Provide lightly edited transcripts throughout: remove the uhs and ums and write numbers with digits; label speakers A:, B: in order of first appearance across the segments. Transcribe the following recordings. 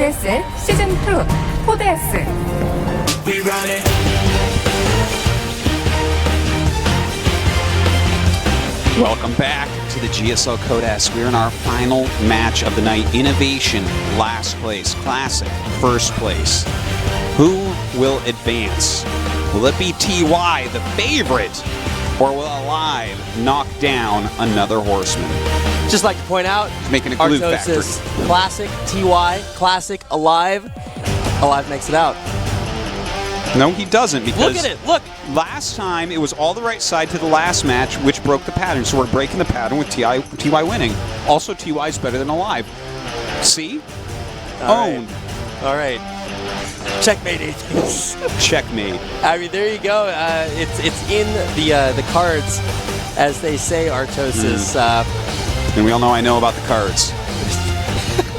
A: GSL 시즌2 코데스.
B: We run it.
C: Welcome back to the GSL Codesk. We're in our final match of the night. Innovation, last place. Classic, first place. Who will advance? Will it be TY, the favorite? Or will aLive knock down another horseman?
D: Just like to point out,
C: Making a glue factory.
D: Classic, TY, classic, aLive. aLive makes it out.
C: No, he doesn't, because
D: Look at it, look!
C: last time it was all the right side to the last match, which broke the pattern. So we're breaking the pattern with TY winning. Also, TY is better than aLive. See? Owned.
D: All right. Checkmate, agents.
C: Checkmate.
D: I mean, there you go. It's in the cards, as they say, Artosis.
C: And we all know I know about the cards.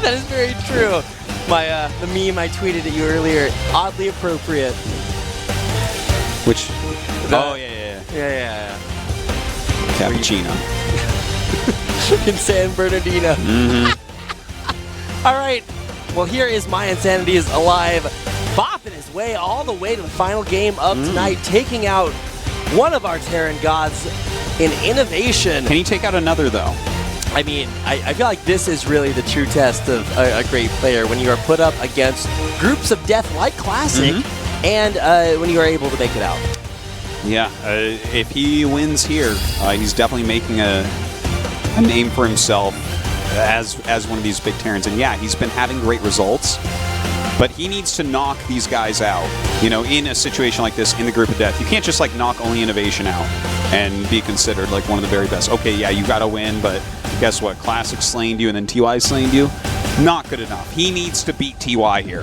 D: That is very true. The meme I tweeted at you earlier, oddly appropriate.
C: Which?
D: Oh,
C: yeah. Cappuccino.
D: In San Bernardino. All right. Well, here is My Insanity is aLive, bopping his way all the way to the final game of tonight, taking out one of our Terran gods in innovation.
C: Can he take out another, though?
D: I mean, I feel like this is really the true test of a great player, when you are put up against groups of death like Classic, and when you are able to make it out.
C: Yeah, if he wins here, he's definitely making a name for himself as one of these big Terrans. And yeah, he's been having great results, but he needs to knock these guys out. You know, in a situation like this, in the group of death, you can't just like knock only innovation out and be considered like one of the very best. Okay, yeah, you got to win, but guess what? Classic slayed you and then TY slayed you. Not good enough. He needs to beat TY here.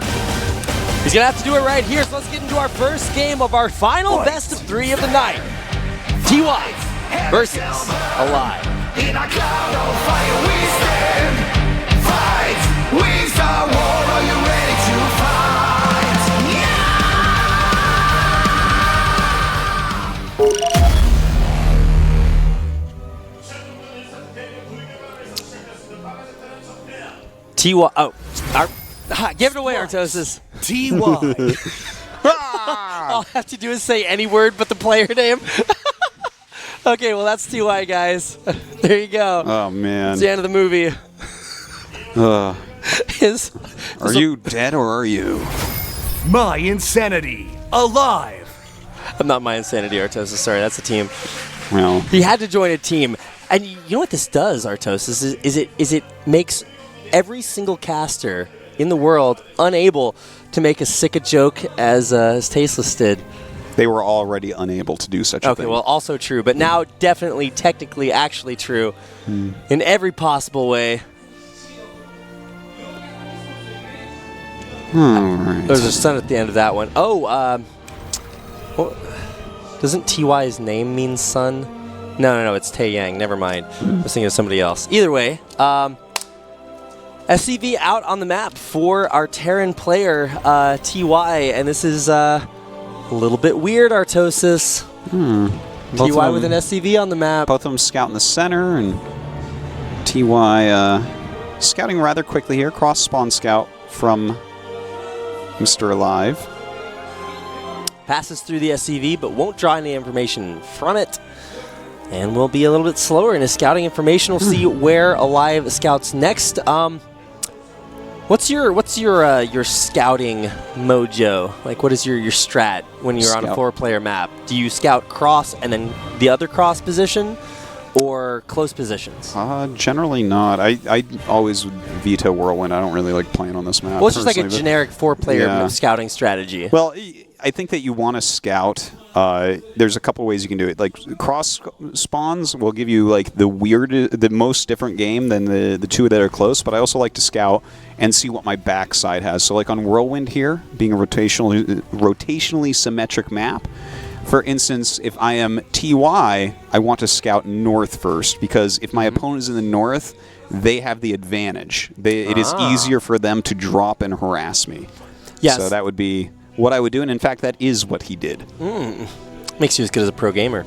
D: He's going to have to do it right here, so let's get into our first game of our final best of 3 of the night. TY versus aLive.
B: In a cloud of fire we stand. Fight. We start war. Are you ready to fight?
D: TY. Oh, give it away, Artosis.
B: TY.
D: All I have to do is say any word but the player name. Okay, well, that's TY, guys. There you go.
C: Oh, man.
D: It's the end of the movie.
C: Are you dead or are you?
B: My Insanity, aLive.
D: I'm not My Insanity, Artosis. Sorry, that's a team.
C: Well,
D: He had to join a team. And you know what this does, Artosis, is it makes every single caster in the world unable to make as sick a joke as Tasteless did.
C: they were already unable to do such a thing.
D: Okay, well, also true, but now definitely, technically, actually true in every possible way.
C: All right.
D: There's a sun at the end of that one. Oh, doesn't TY's name mean sun? No, it's Taeyang. Never mind. I was thinking of somebody else. Either way, SCV out on the map for our Terran player, TY, and this is a little bit weird, Artosis. TY with an SCV on the map.
C: Both of them scout in the center, and TY scouting rather quickly here. Cross spawn scout from Mr. aLive.
D: Passes through the SCV, but won't draw any information from it. And will be a little bit slower in his scouting information. We'll see where aLive scouts next. What's your scouting mojo? Like, what is your strat when you're on a 4-player map? Do you scout cross and then the other cross position, or close positions?
C: Generally not. I always would veto Whirlwind. I don't really like playing on this map.
D: Well, it's just like a generic 4-player scouting strategy.
C: Well, I think that you want to scout. There's a couple ways you can do it. Like, cross spawns will give you like the most different game than the two that are close. But I also like to scout and see what my backside has. So like on Whirlwind here, being a rotationally symmetric map. For instance, if I am TY, I want to scout north first, because if my opponent is in the north, they have the advantage. It is easier for them to drop and harass me.
D: Yes.
C: So that would be what I would do, and in fact, that is what he did.
D: Makes you as good as a pro gamer.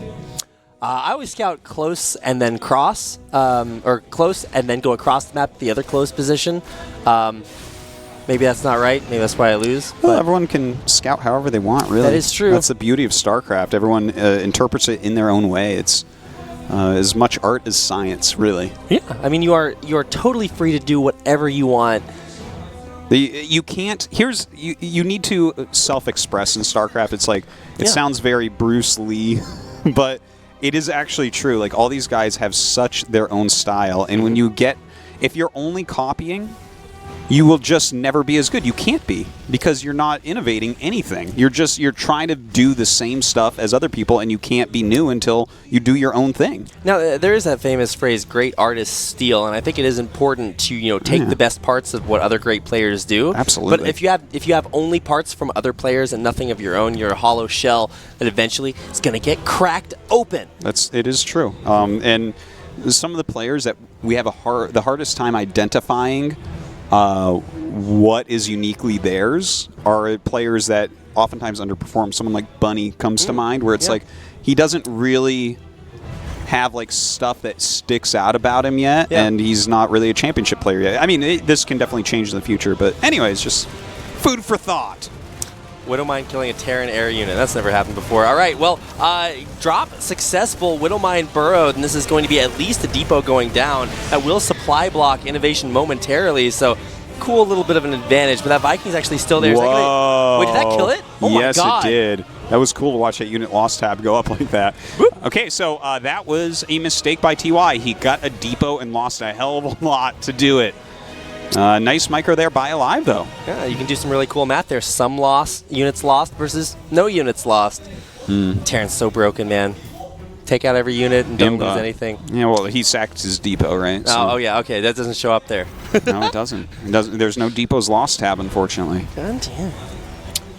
D: I always scout close and then cross, or close and then go across the map to the other close position. Maybe that's not right. Maybe that's why I lose.
C: Well,
D: but
C: everyone can scout however they want, really.
D: That is true.
C: That's the beauty of StarCraft. Everyone interprets it in their own way. It's as much art as science, really.
D: yeah, I mean, you are totally free to do whatever you want.
C: You can't. You need to self-express in StarCraft. It's like it
D: Yeah.
C: sounds very Bruce Lee, but it is actually true. Like all these guys have such their own style, and when you get, if you're only copying, you will just never be as good. You can't be because you're not innovating anything. You're trying to do the same stuff as other people, and you can't be new until you do your own thing.
D: Now, there is that famous phrase, "Great artists steal," and I think it is important to take the best parts of what other great players do.
C: Absolutely.
D: But if you have only parts from other players and nothing of your own, you're a hollow shell that eventually is going to get cracked open.
C: It is true. And some of the players that we have the hardest time identifying what is uniquely theirs are players that oftentimes underperform. Someone like Bunny comes to mind, where it's like he doesn't really have like stuff that sticks out about him yet, and he's not really a championship player yet. I mean, this can definitely change in the future, but anyways, just food for thought.
D: Widowmine killing a Terran air unit. That's never happened before. All right, well, drop successful. Widowmine burrowed, and this is going to be at least a depot going down. That will supply block innovation momentarily, so cool little bit of an advantage. But that Viking's actually still there.
C: Whoa.
D: Wait, did that kill it? Oh my
C: yes,
D: God.
C: it did. That was cool to watch that unit loss tab go up like that.
D: Whoop.
C: Okay, so that was a mistake by TY. He got a depot and lost a hell of a lot to do it. Nice micro there by aLive, though.
D: Yeah, you can do some really cool math there. Some units lost versus no units lost. Terran's so broken, man. Take out every unit and don't lose anything.
C: Yeah, well, he sacked his depot, right?
D: Oh, yeah, okay. That doesn't show up there.
C: No, it doesn't. There's no depots lost tab, unfortunately.
D: God damn.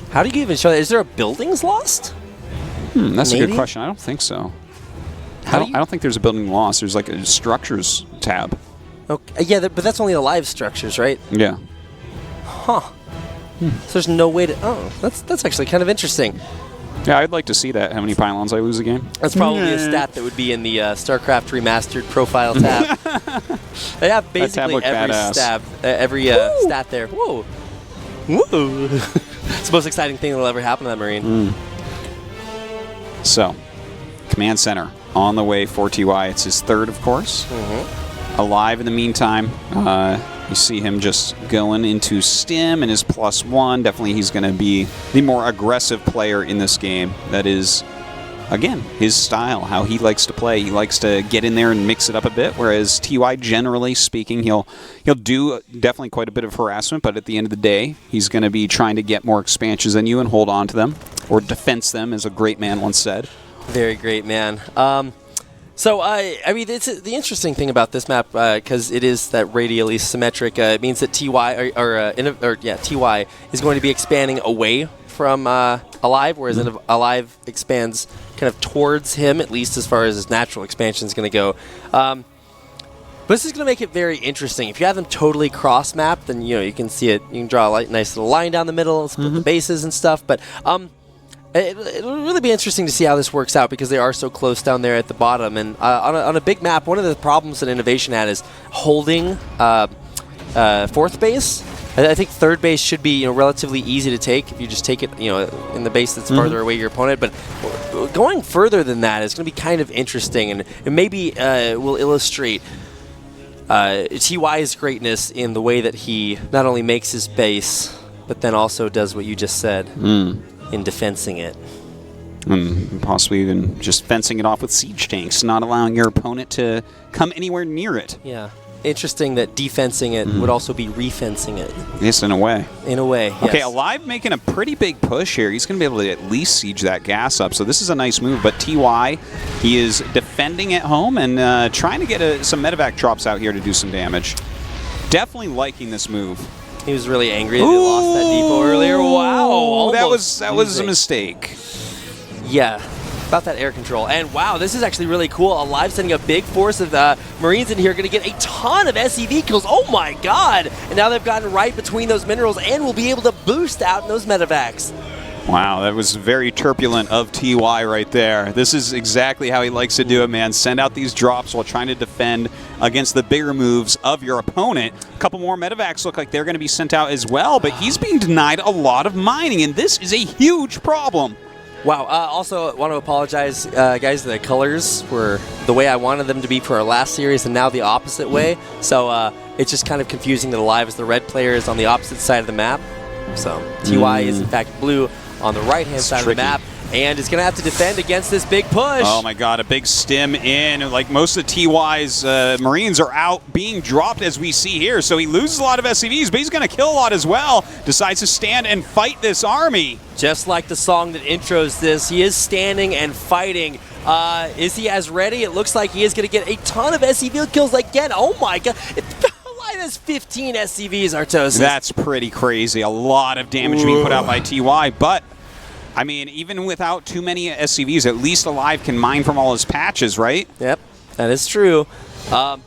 D: How do you even show that? Is there a buildings lost?
C: That's a
D: Maybe?
C: good question. I don't think so.
D: How
C: I
D: do you-
C: don't think there's a building lost. There's like a structures tab.
D: Okay. Yeah, but that's only the live structures, right?
C: Yeah.
D: Huh. So there's no way to... Oh, that's actually kind of interesting.
C: Yeah, I'd like to see that. How many pylons I lose again?
D: That's probably a stat that would be in the StarCraft Remastered profile tab. They have basically
C: looked
D: every
C: badass.
D: every stat there. Whoa. Whoa. It's the most exciting thing that'll ever happen to that Marine.
C: So, Command Center on the way for TY. It's his third, of course. aLive in the meantime. You see him just going into Stim and his +1. Definitely he's going to be the more aggressive player in this game. That is, again, his style, how he likes to play. He likes to get in there and mix it up a bit, whereas TY, generally speaking, he'll do definitely quite a bit of harassment, but at the end of the day, he's going to be trying to get more expansions than you and hold on to them, or defense them, as a great man once said.
D: Very great, man. So, I mean, it's the interesting thing about this map, because it is that radially symmetric. It means that TY TY is going to be expanding away from aLive, whereas aLive expands kind of towards him, at least as far as his natural expansion is going to go. But this is going to make it very interesting. If you have them totally cross-mapped, then you can see it. You can draw a nice little line down the middle, split the bases and stuff. But it'll really be interesting to see how this works out because they are so close down there at the bottom. And on a big map, one of the problems that Innovation had is holding fourth base. I think third base should be relatively easy to take if you just take it in the base that's farther away your opponent. But going further than that is going to be kind of interesting, and maybe will illustrate TY's greatness in the way that he not only makes his base, but then also does what you just said in defensing it.
C: And possibly even just fencing it off with siege tanks, not allowing your opponent to come anywhere near it.
D: Yeah. Interesting that defensing it would also be refencing it.
C: Yes, in a way.
D: In a way, yes.
C: Okay, aLive making a pretty big push here. He's going to be able to at least siege that gas up. So this is a nice move. But TY, he is defending at home and trying to get some medevac drops out here to do some damage. Definitely liking this move.
D: He was really angry that he lost that depot earlier. Wow.
C: That was a mistake.
D: Yeah. About that air control. And wow, this is actually really cool. aLive sending a big force of Marines in here, going to get a ton of SEV kills. Oh my god! And now they've gotten right between those minerals and will be able to boost out in those medevacs.
C: Wow, that was very turbulent of TY right there. This is exactly how he likes to do it, man. Send out these drops while trying to defend against the bigger moves of your opponent. A couple more medevacs look like they're going to be sent out as well, but he's being denied a lot of mining, and this is a huge problem.
D: Wow. Also, want to apologize, guys. The colors were the way I wanted them to be for our last series, and now the opposite way. So it's just kind of confusing that aLive is the red player is on the opposite side of the map. So TY is in fact blue on the right-hand side
C: tricky.
D: of the map, and is going to have to defend against this big push.
C: Oh my god, a big stim in. Like most of TY's Marines are out being dropped as we see here, so he loses a lot of SCVs, but he's going to kill a lot as well. Decides to stand and fight this army.
D: Just like the song that intros this, he is standing and fighting. Is he as ready? It looks like he is going to get a ton of SCV kills again. Oh my god. aLive has 15 SCVs, Artosis.
C: That's pretty crazy. A lot of damage being put out by TY, but I mean, even without too many SCVs, at least aLive can mine from all his patches, right?
D: Yep, that is true. And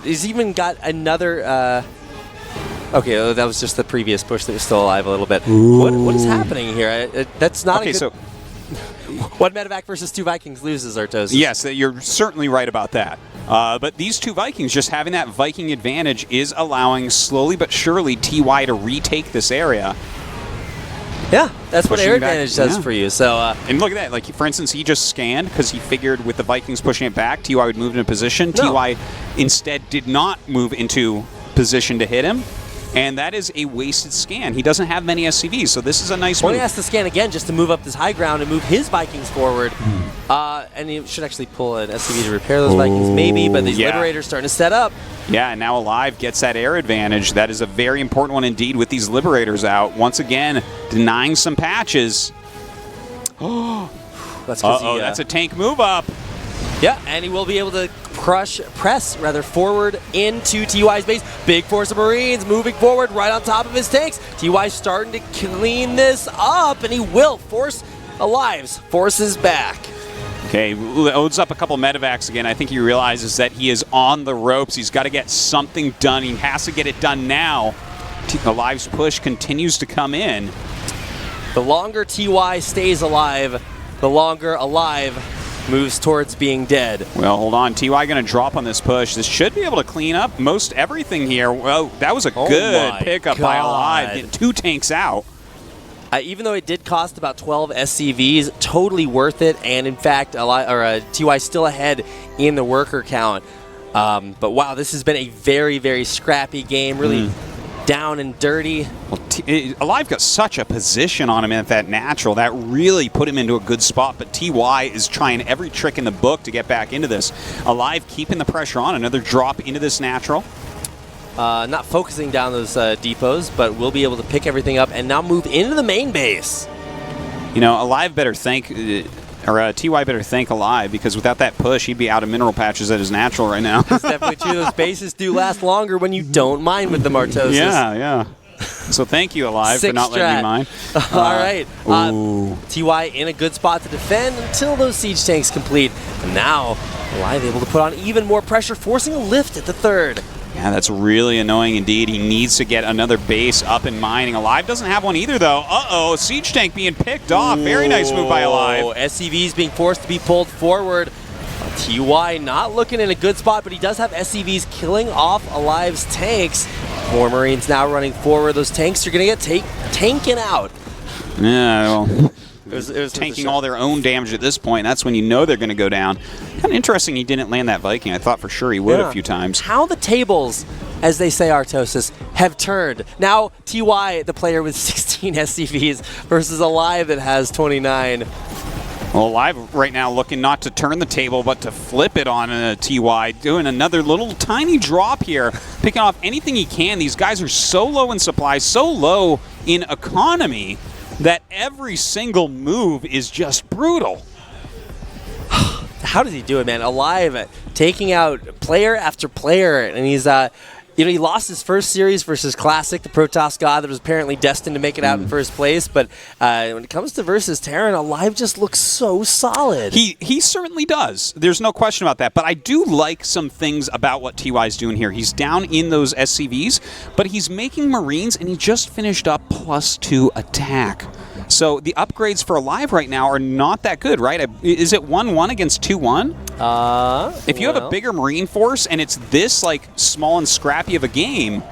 D: he's even got another... okay, that was just the previous push that was still alive a little bit. What is happening here? That's not
C: Okay,
D: a good...
C: so...
D: One medevac versus 2 Vikings loses, Artosis.
C: Yes, you're certainly right about that. But these 2 Vikings, just having that Viking advantage is allowing slowly but surely TY to retake this area.
D: Yeah, that's what
C: Pushing
D: air
C: back,
D: advantage does
C: yeah.
D: for you. So,
C: and look at that. Like, for instance, he just scanned because he figured with the Vikings pushing it back, TY would move into position.
D: No.
C: TY instead did not move into position to hit him. And that is a wasted scan. He doesn't have many SCVs, so this is a nice
D: well,
C: move.
D: he has to scan again just to move up this high ground and move his Vikings forward. And he should actually pull an SCV to repair those Vikings, maybe, but these
C: Yeah.
D: Liberators starting to set up.
C: Yeah, and now aLive gets that air advantage. That is a very important one indeed with these Liberators out. Once again, denying some patches.
D: That's
C: Uh-oh, that's a tank move up.
D: Yeah, and he will be able to press forward into TY's base. Big force of Marines moving forward right on top of his tanks. TY's starting to clean this up, and he will force aLive's forces back.
C: Okay, loads up a couple medevacs again. I think he realizes that he is on the ropes. He's got to get something done. He has to get it done now. aLive's push continues to come in.
D: The longer TY stays alive, the longer aLive moves towards being dead.
C: Well, hold on. TY going to drop on this push. This should be able to clean up most everything here. Well, that was a good
D: my
C: pickup by
D: God.
C: aLive. Getting 2 tanks out.
D: Even though it did cost about 12 SCVs, totally worth it. And in fact, TY still ahead in the worker count. But wow, this has been a very, very scrappy game. Really down and dirty.
C: Well, aLive got such a position on him at that natural. That really put him into a good spot, but TY is trying every trick in the book to get back into this. aLive keeping the pressure on. Another drop into this natural.
D: Not focusing down those depots, but we'll be able to pick everything up and now move into the main base.
C: You know, aLive better thank... Or TY better thank aLive, because without that push, he'd be out of mineral patches at his natural right now.
D: It's definitely true. Those bases do last longer when you don't mine with the Martosis.
C: Yeah. So thank you, aLive, for not letting me mine.
D: All right. TY in a good spot to defend until those siege tanks complete. And now, aLive able to put on even more pressure, forcing a lift at the third.
C: Yeah, that's really annoying indeed. He needs to get another base up and mining. aLive doesn't have one either, though. Uh-oh, siege tank being picked off. Very nice move by aLive.
D: SCVs being forced to be pulled forward. TY not looking in a good spot, but he does have SCVs killing off aLive's tanks. More Marines now running forward. Those tanks are going to get tanking out.
C: Yeah, well...
D: It was
C: tanking all their own damage at this point. That's when you know they're going to go down. Kind of interesting he didn't land that Viking. I thought for sure he would a few times.
D: How the tables, as they say, Artosis, have turned. Now TY, the player with 16 SCVs, versus aLive that has 29.
C: Well, aLive right now looking not to turn the table, but to flip it on TY, doing another little tiny drop here, picking off anything he can. These guys are so low in supply, so low in economy, that every single move is just brutal.
D: How does he do it, man? aLive taking out player after player, and he's You know, he lost his first series versus Classic, the Protoss god that was apparently destined to make it out in first place. But when it comes to versus Terran, aLive just looks so solid.
C: He certainly does. There's no question about that. But I do like some things about what TY's doing here. He's down in those SCVs, but he's making Marines, and he just finished up +2 attack. So the upgrades for aLive right now are not that good, right? Is it 1-1 against 2-1? If you have a bigger Marine force and it's this like small and scrappy of a game,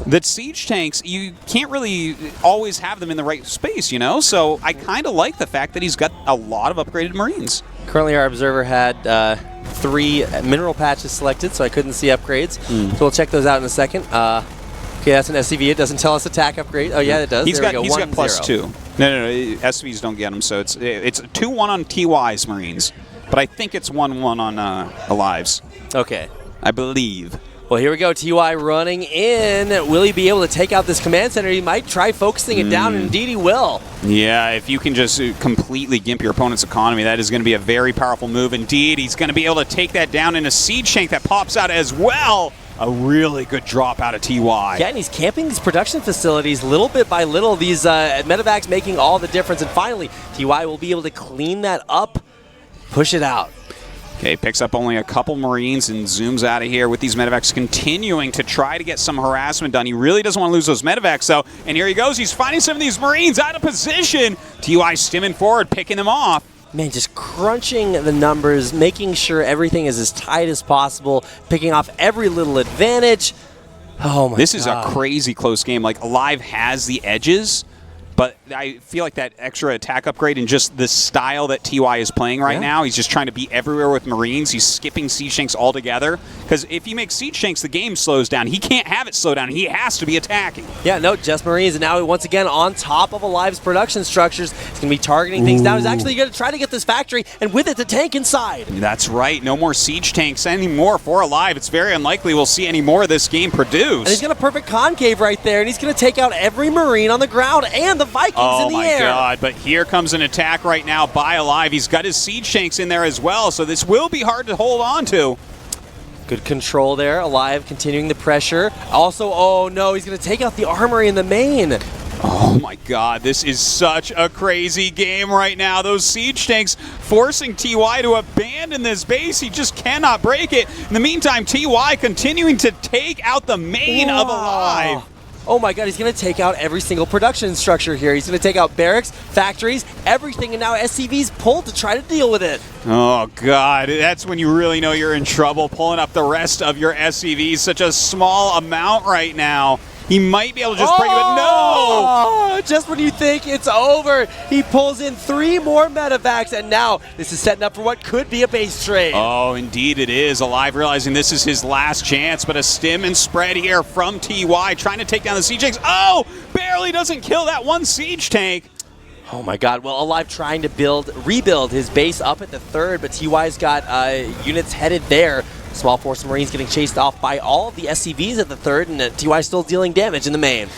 C: that siege tanks, you can't really always have them in the right space, you know? So I kind of like the fact that he's got a lot of upgraded Marines.
D: Currently, our observer had 3 mineral patches selected, so I couldn't see upgrades. So we'll check those out in a second. Okay, that's an SCV. It doesn't tell us attack upgrade. Oh, yeah, it does.
C: He's
D: there
C: got
D: we go.
C: +2. No, SCVs don't get them, so it's 2-1 on TY's Marines, but I think it's 1-1 on aLive's.
D: Okay.
C: I believe.
D: Well, here we go. TY running in. Will he be able to take out this command center? He might try focusing it down, and indeed he will.
C: Yeah, if you can just completely gimp your opponent's economy, that is going to be a very powerful move indeed. He's going to be able to take that down in a siege tank that pops out as well. A really good drop out of TY.
D: Yeah, and he's camping these production facilities little bit by little. These medevacs making all the difference. And finally, TY will be able to clean that up, push it out.
C: Okay, picks up only a couple Marines and zooms out of here with these medevacs continuing to try to get some harassment done. He really doesn't want to lose those medevacs, though. And here he goes. He's finding some of these Marines out of position. TY stimming forward, picking them off.
D: Man, just crunching the numbers, making sure everything is as tight as possible, picking off every little advantage. Oh, my God.
C: This is a crazy close game. Like, aLive has the edges, but I feel like that extra attack upgrade and just the style that TY is playing right now, he's just trying to be everywhere with Marines. He's skipping siege tanks altogether. Because if you make siege tanks, the game slows down. He can't have it slow down. He has to be attacking.
D: Yeah, no, just Marines. And now, once again, on top of aLive's production structures, he's going to be targeting things down. He's actually going to try to get this factory, and with it, the tank inside.
C: That's right. No more siege tanks anymore for aLive. It's very unlikely we'll see any more of this game produced.
D: And he's got a perfect concave right there, and he's going to take out every Marine on the ground and the Vikings in the air.
C: Oh, my God. But here comes an attack right now by aLive. He's got his siege tanks in there as well, so this will be hard to hold on to.
D: Good control there. aLive continuing the pressure. Also, oh, no, he's going to take out the armory in the main.
C: Oh, my God. This is such a crazy game right now. Those siege tanks forcing TY to abandon this base. He just cannot break it. In the meantime, TY continuing to take out the main of aLive.
D: Oh my God, he's going to take out every single production structure here. He's going to take out barracks, factories, everything, and now SCV's pulled to try to deal with it.
C: Oh, God. That's when you really know you're in trouble, pulling up the rest of your SCVs. Such a small amount right now. He might be able to just break it, but no!
D: Just when you think it's over, he pulls in 3 more medevacs, and now this is setting up for what could be a base trade.
C: Oh, indeed it is. aLive realizing this is his last chance, but a stim and spread here from TY, trying to take down the siege tanks. Oh, barely doesn't kill that one siege tank.
D: Oh my God, well, aLive trying to rebuild his base up at the 3rd, but TY's got units headed there. Small force of Marines getting chased off by all of the SCVs at the 3rd, and TY still dealing damage in the main.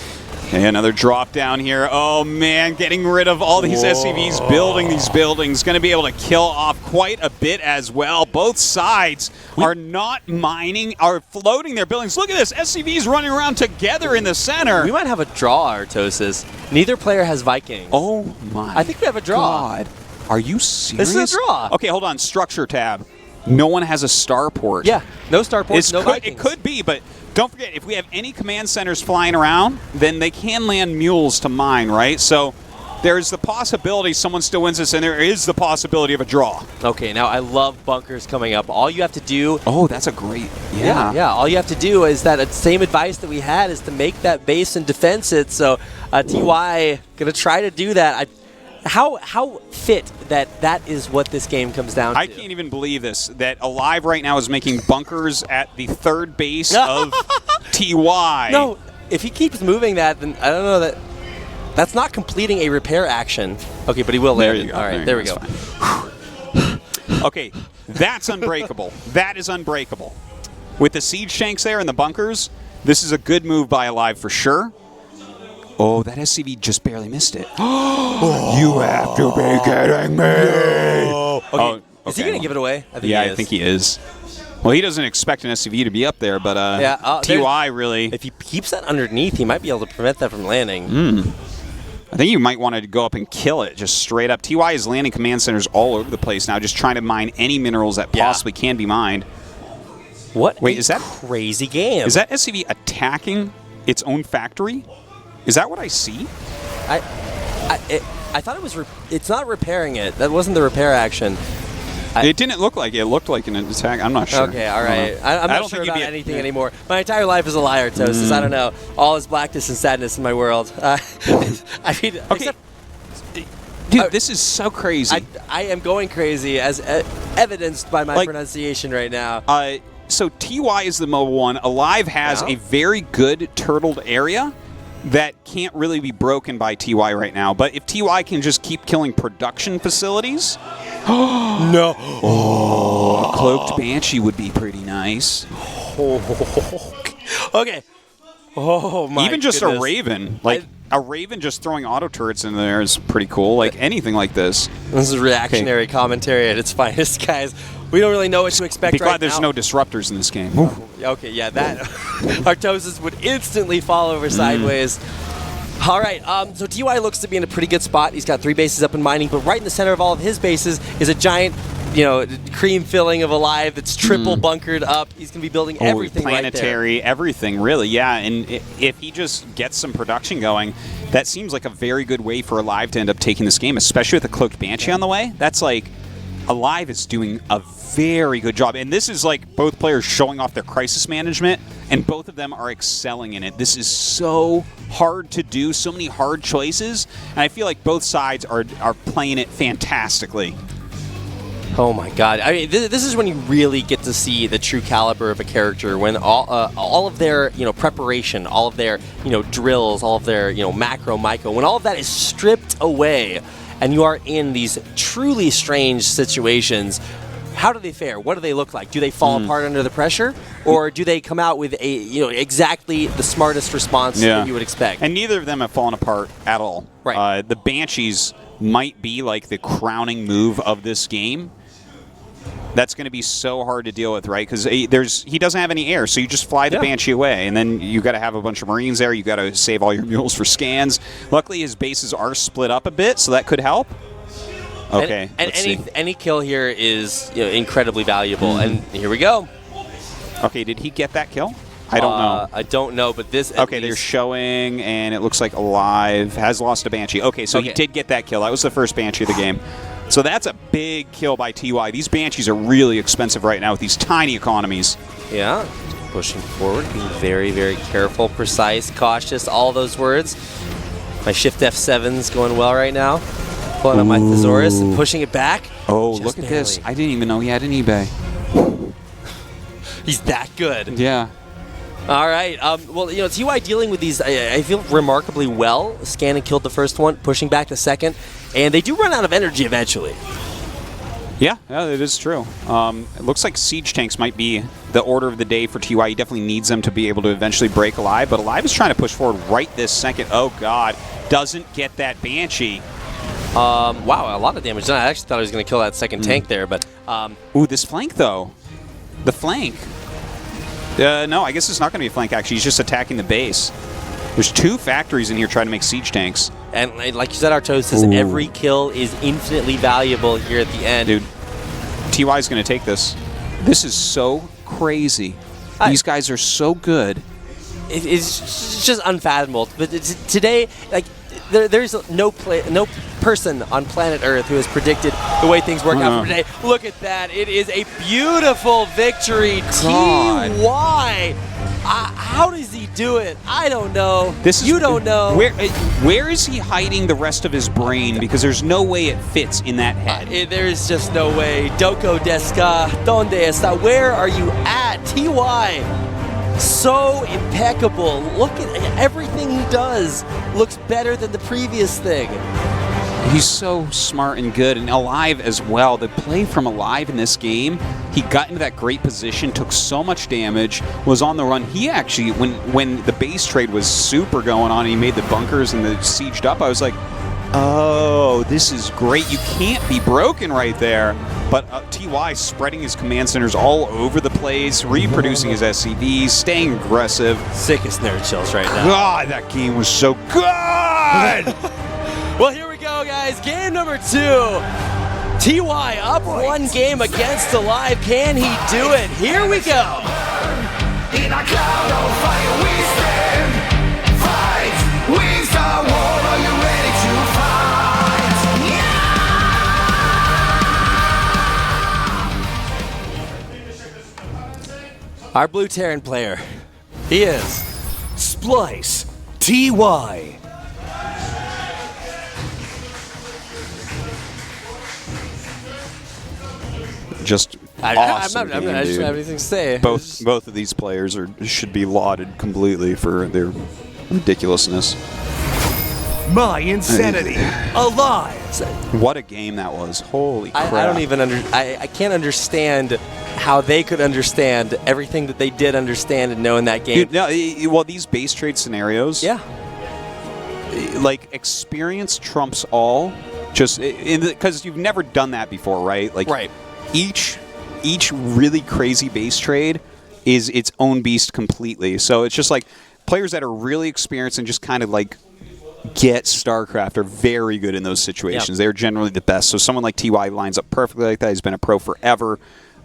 C: Okay, another drop down here. Oh, man, getting rid of all these SCVs, building these buildings. Going to be able to kill off quite a bit as well. Both sides are not mining, are floating their buildings. Look at this. SCVs running around together in the center.
D: We might have a draw, Artosis. Neither player has Vikings.
C: Oh, my
D: I think we have a draw.
C: God. Are you serious?
D: This is a draw.
C: Okay, hold on. Structure tab. No one has a starport.
D: Yeah, no starports, no Vikings.
C: It could be, but don't forget, if we have any command centers flying around, then they can land mules to mine, right? So there's the possibility someone still wins this, and there is the possibility of a draw.
D: Okay, now I love bunkers coming up. All you have to do...
C: Oh, that's a great...
D: Yeah, all you have to do is that same advice that we had is to make that base and defense it. So TY going to try to do that. How fit that is what this game comes down to.
C: I can't even believe this, that aLive right now is making bunkers at the 3rd base of TY.
D: No, if he keeps moving that, then I don't know that's not completing a repair action. Okay, but he will
C: There
D: land
C: you
D: it.
C: go.
D: All right, there we go.
C: Okay, that's unbreakable. That is unbreakable. With the siege tanks there and the bunkers, this is a good move by aLive for sure. Oh, that SCV just barely missed it. You have to be kidding me.
D: Okay. Is he going to give it away?
C: I think he is. Well, he doesn't expect an SCV to be up there, but TY really...
D: If he keeps that underneath, he might be able to prevent that from landing.
C: I think you might want to go up and kill it, just straight up. TY is landing command centers all over the place now, just trying to mine any minerals that possibly can be mined.
D: Wait,
C: is that
D: crazy game?
C: Is that SCV attacking its own factory? Is that what I see?
D: I thought it was. It's not repairing it. That wasn't the repair action.
C: It didn't look like it. It looked like an attack. I'm not sure.
D: Okay, all right. I'm not sure about anything anymore. My entire life is a liar, Toast. I don't know. All is blackness and sadness in my world. I mean,
C: okay. Dude, this is so crazy.
D: I am going crazy, as evidenced by my pronunciation right now.
C: So TY is the mobile one. aLive has a very good turtled area that can't really be broken by TY right now. But if TY can just keep killing production facilities...
D: No.
C: Oh, a cloaked Banshee would be pretty nice.
D: Okay. Oh, my
C: Even just
D: goodness.
C: a Raven. A Raven just throwing auto turrets in there is pretty cool. Like, anything like this.
D: This is reactionary commentary at its finest, guys. We don't really know what to expect
C: Be glad
D: right
C: there's
D: now.
C: no disruptors in this game.
D: Okay, yeah, that Artosis would instantly fall over sideways. All right, so TY looks to be in a pretty good spot. He's got 3 bases up and mining, but right in the center of all of his bases is a giant, cream filling of aLive that's triple bunkered up. He's going to be building everything
C: planetary,
D: right there.
C: everything, really, yeah. And if he just gets some production going, that seems like a very good way for aLive to end up taking this game, especially with a cloaked Banshee on the way. That's like, aLive is doing a very good job. And this is like both players showing off their crisis management, and both of them are excelling in it. This is so hard to do, so many hard choices, and I feel like both sides are playing it fantastically.
D: Oh my God! I mean, this is when you really get to see the true caliber of a character. When all of their preparation, all of their drills, all of their macro, micro, when all of that is stripped away, and you are in these truly strange situations. How do they fare? What do they look like? Do they fall apart under the pressure, or do they come out with exactly the smartest response that you would expect?
C: And neither of them have fallen apart at all.
D: Right.
C: The Banshees might be like the crowning move of this game. That's going to be so hard to deal with, right? Because he doesn't have any air, so you just fly the Banshee away, and then you got to have a bunch of Marines there. You got to save all your mules for scans. Luckily, his bases are split up a bit, so that could help. Okay,
D: and any kill here is incredibly valuable. And here we go.
C: Okay, did he get that kill? I don't know.
D: I don't know, but this.
C: Okay, they're showing, and it looks like aLive has lost a Banshee. Okay, so he did get that kill. That was the first Banshee of the game. So that's a big kill by TY. These Banshees are really expensive right now with these tiny economies.
D: Yeah, pushing forward, being very, very careful, precise, cautious, all those words. My Shift F7's going well right now. Pulling up my Thesaurus and pushing it back.
C: Oh, look at this. I didn't even know he had an eBay.
D: He's that good.
C: Yeah.
D: All right. Well, TY dealing with these, I feel, remarkably well. Scanning killed the first one, pushing back the second. And they do run out of energy eventually.
C: Yeah, it is true. It looks like siege tanks might be the order of the day for TY. He definitely needs them to be able to eventually break aLive. But aLive is trying to push forward right this second. Oh, God. Doesn't get that Banshee.
D: Wow, a lot of damage done. I actually thought he was going to kill that second tank there, but...
C: Ooh, this flank, though. The flank. No, I guess it's not going to be a flank, actually. He's just attacking the base. There's 2 factories in here trying to make siege tanks.
D: And like you said, Artosis, every kill is infinitely valuable here at the end.
C: Dude, TY's going to take this. This is so crazy. These guys are so good.
D: It's just unfathomable. But today, like, there's no person on planet Earth who has predicted the way things work out for today. Look at that. It is a beautiful victory.
C: God.
D: TY. How does he do it? I don't know. You don't know.
C: Where is he hiding the rest of his brain? Because there's no way it fits in that head.
D: There's just no way. Doko desu ka? Donde está? Where are you at? TY. So impeccable. Look at everything he does. Looks better than the previous thing.
C: He's so smart and good, and aLive as well. The play from aLive in this game, he got into that great position, took so much damage, was on the run. He actually, when the base trade was super going on, and he made the bunkers and the sieged up, I was like, oh, this is great. You can't be broken right there. But TY spreading his command centers all over the place, reproducing his SCVs, staying aggressive.
D: Sickest nerd chills right now.
C: God, that game was so good!
D: Well, here we go, guys. Game number 2. TY up 1 game against aLive. Can he do it? Here we go.
B: In a cloud of fire we stand. Fight, we start war. Are you ready to fight? Yeah!
D: Our blue Terran player. He is
E: Splice TY.
C: Just
D: I'm
C: awesome
D: not
C: game,
D: I just
C: dude.
D: don't have anything to say.
C: Both of these players should be lauded completely for their ridiculousness.
E: My insanity. aLive.
C: What a game that was! Holy crap!
D: I don't even I can't understand how they could understand everything that they did understand and know in that game.
C: Dude, no, well, these base trade scenarios,
D: Yeah.
C: like experience trumps all. Just because you've never done that before, right? Like,
D: Right.
C: Each really crazy base trade is its own beast completely. So it's just like players that are really experienced and just kind of like get StarCraft are very good in those situations.
D: Yep.
C: They're generally the best. So someone like TY lines up perfectly like that. He's been a pro forever.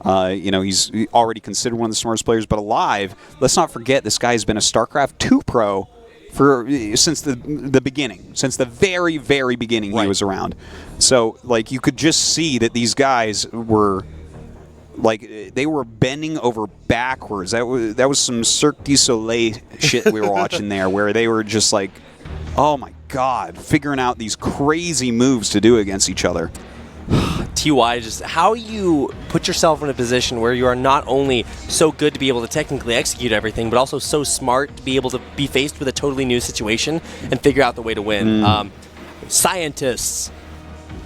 C: He's already considered one of the smartest players. But aLive, let's not forget this guy has been a StarCraft 2 pro since the beginning, since the very, very beginning he was around. So, like, you could just see that these guys were, like, they were bending over backwards. That was some Cirque du Soleil shit we were watching there, where they were just like, oh my god, figuring out these crazy moves to do against each other.
D: TY, just how you put yourself in a position where you are not only so good to be able to technically execute everything, but also so smart to be able to be faced with a totally new situation and figure out the way to win. Scientists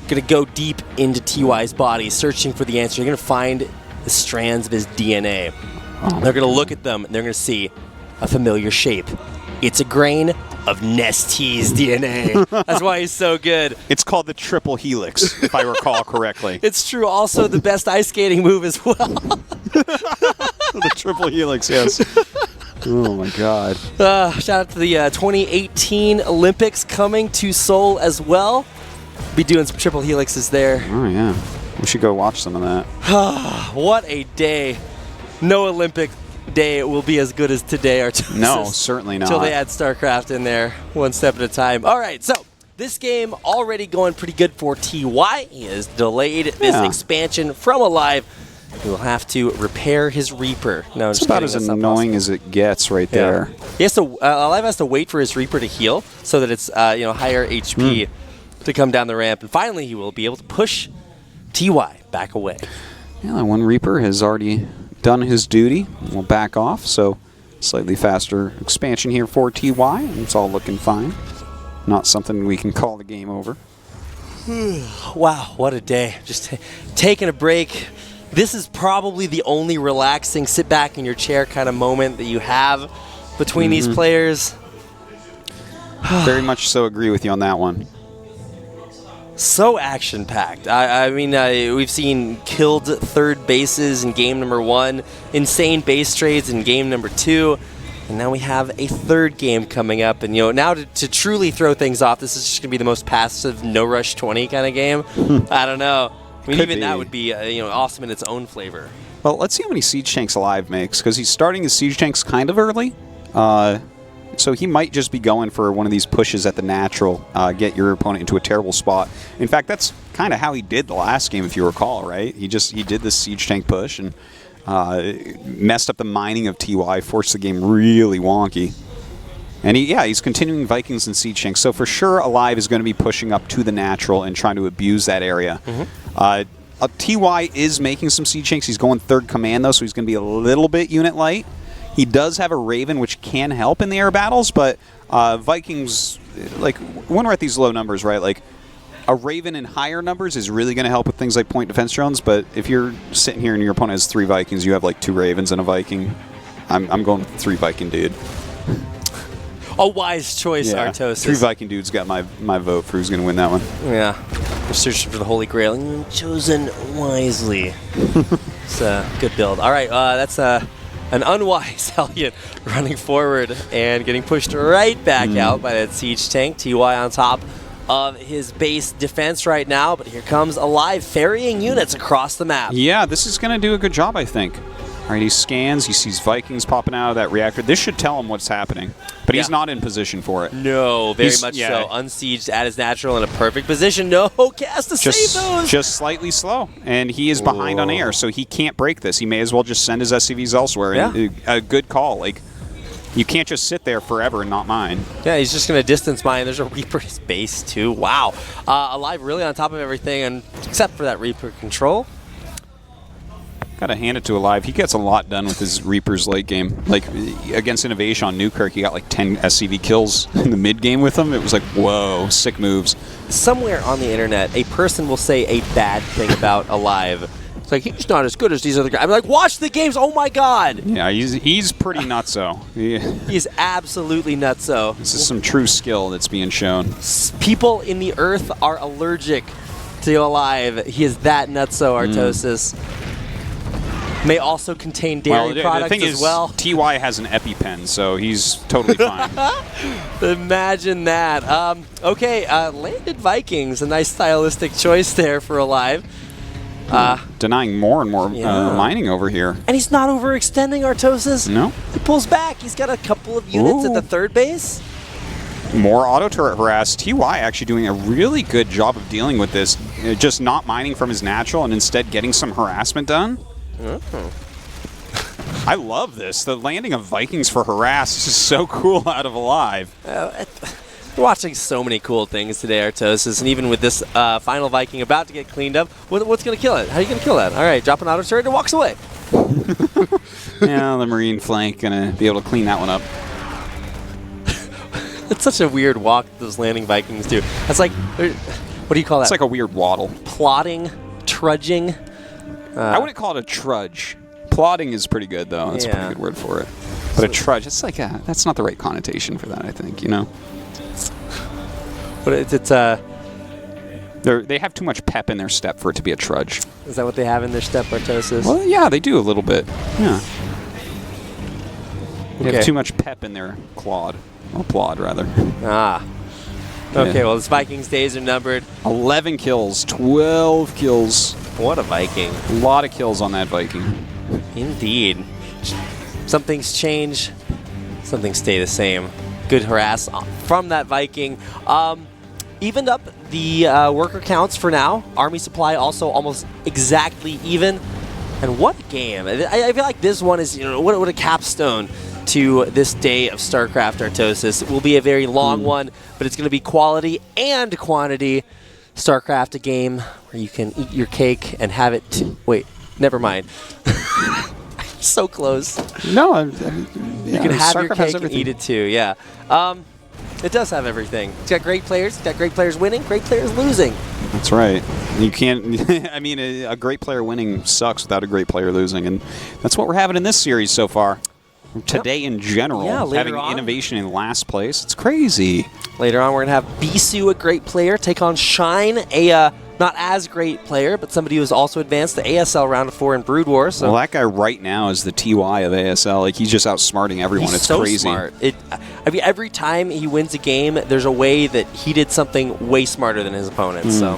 D: going to go deep into TY's body, searching for the answer. You're going to find the strands of his DNA. They're going to look at them, and they're going to see a familiar shape. It's a grain of Nestie's DNA. That's why he's so good.
C: It's called the triple helix, if I recall correctly.
D: It's true. Also, the best ice skating move as well.
C: The triple helix, yes. Oh my god.
D: Shout out to the 2018 Olympics coming to Seoul as well. Be doing some triple helixes there.
C: Oh yeah. We should go watch some of that.
D: What a day. No Olympic day will be as good as today.
C: No, certainly not.
D: Until they add StarCraft in there, one step at a time. All right, so this game already going pretty good for TY. He has delayed this expansion from aLive. He will have to repair his Reaper. No,
C: it's about as annoying as it gets right there.
D: He has to. aLive has to wait for his Reaper to heal so that it's higher HP to come down the ramp, and finally he will be able to push TY back away.
C: Yeah, that one Reaper has already done his duty. We'll back off, so slightly faster expansion here for TY. It's all looking fine. Not something we can call the game over.
D: Wow, what a day. Just taking a break. This is probably the only relaxing sit back in your chair kind of moment that you have between these players.
C: Very much so agree with you on that one.
D: So action-packed. I mean, we've seen killed third bases in game number 1, insane base trades in game number 2, and now we have a third game coming up. And now to truly throw things off, this is just going to be the most passive no rush 20 kind of game. I don't know. I mean, even that would be awesome in its own flavor.
C: Well, let's see how many siege tanks aLive makes, because he's starting his siege tanks kind of early. So he might just be going for one of these pushes at the natural, get your opponent into a terrible spot. In fact, that's kind of how he did the last game, if you recall, right? He did this siege tank push and messed up the mining of TY, forced the game really wonky. And he's continuing Vikings and siege tanks. So for sure, aLive is going to be pushing up to the natural and trying to abuse that area. TY is making some siege tanks. He's going third command, though, so he's going to be a little bit unit light. He does have a Raven, which can help in the air battles, but Vikings, like, when we're at these low numbers, right, like, a Raven in higher numbers is really going to help with things like point defense drones, but if you're sitting here and your opponent has 3 Vikings, you have, like, 2 Ravens and a Viking, I'm going with the 3 Viking dude.
D: A wise choice, Artosis.
C: True Viking Dude's got my vote for who's going to win that one.
D: Yeah. We're searching for the Holy Grail, and you've chosen wisely. It's a good build. All right, that's an unwise Hellion running forward and getting pushed right back out by that Siege tank. TY on top of his base defense right now, but here comes aLive ferrying units across the map.
C: Yeah, this is going to do a good job, I think. All right, he scans, he sees Vikings popping out of that reactor. This should tell him what's happening, but he's not in position for it.
D: No, very much so. Unsieged at his natural in a perfect position. No cast to save those.
C: Just slightly slow, and he is behind on air, so he can't break this. He may as well just send his SCVs elsewhere.
D: Yeah.
C: A good call. Like, you can't just sit there forever and not mine.
D: Yeah, he's just going to distance mine. There's a Reaper in his base, too. Wow. aLive really on top of everything, and except for that Reaper control.
C: Gotta hand it to aLive. He gets a lot done with his Reapers late game. Like, against Innovation on Newkirk, he got like 10 SCV kills in the mid game with him. It was like, whoa, sick moves.
D: Somewhere on the internet, a person will say a bad thing about aLive. It's like, he's not as good as these other guys. I'm like, watch the games. Oh, my God.
C: Yeah, he's pretty nutso.
D: He's absolutely nutso.
C: This is some true skill that's being shown.
D: People in the earth are allergic to aLive. He is that nutso, Artosis. May also contain dairy products
C: the thing
D: as well.
C: TY has an EpiPen, so he's totally fine.
D: Imagine that. Okay, landed Vikings, a nice stylistic choice there for aLive.
C: Denying more and more mining over here.
D: And he's not overextending, Artosis.
C: No.
D: He pulls back. He's got a couple of units at the third base.
C: More auto turret harass. TY actually doing a really good job of dealing with this. Just not mining from his natural and instead getting some harassment done. I love this. The landing of Vikings for harass is so cool out of aLive.
D: We're watching so many cool things today, Artosis, and even with this final Viking about to get cleaned up, what's going to kill it? How are you going to kill that? All right, drop an auto turret and walks away.
C: Yeah, the Marine flank going to be able to clean that one up.
D: It's such a weird walk that those landing Vikings do. That's like, what do you call that?
C: It's like a weird waddle.
D: Plodding, trudging.
C: I wouldn't call it a trudge. Plodding is pretty good, though. That's a pretty good word for it. But a trudge, it's like that's not the right connotation for that, I think, you know?
D: But
C: they have too much pep in their step for it to be a trudge.
D: Is that what they have in their step, Artosis?
C: Well, yeah, they do a little bit. Yeah. They
D: Okay.
C: have too much pep in their clod. Or plod, rather.
D: Okay, well, this Vikings' days are numbered.
C: 11 kills, 12 kills.
D: What a Viking.
C: A lot of kills on that Viking.
D: Indeed. Some things change, some things stay the same. Good harass from that Viking. Evened up the worker counts for now. Army supply also almost exactly even. And what a game. I feel like this one is, what a capstone to this day of StarCraft, Artosis. It will be a very long one, but it's going to be quality and quantity. StarCraft, a game where you can eat your cake and have it wait, never mind. So close.
C: No,
D: You can have your cake and eat it too, yeah. It does have everything. It's got great players. It's got great players winning, great players losing.
C: That's right. You can't, I mean, a great player winning sucks without a great player losing, and that's what we're having in this series so far. Today in general, having Innovation in last place, it's crazy.
D: Later on, we're going to have Bisu, a great player, take on Shine, a not as great player, but somebody who has also advanced to ASL Round of 4 in Brood War. So. Well,
C: that guy right now is the TY of ASL. Like, he's just outsmarting everyone.
D: It's
C: so
D: crazy. Smart. I mean, every time he wins a game, there's a way that he did something way smarter than his opponent. So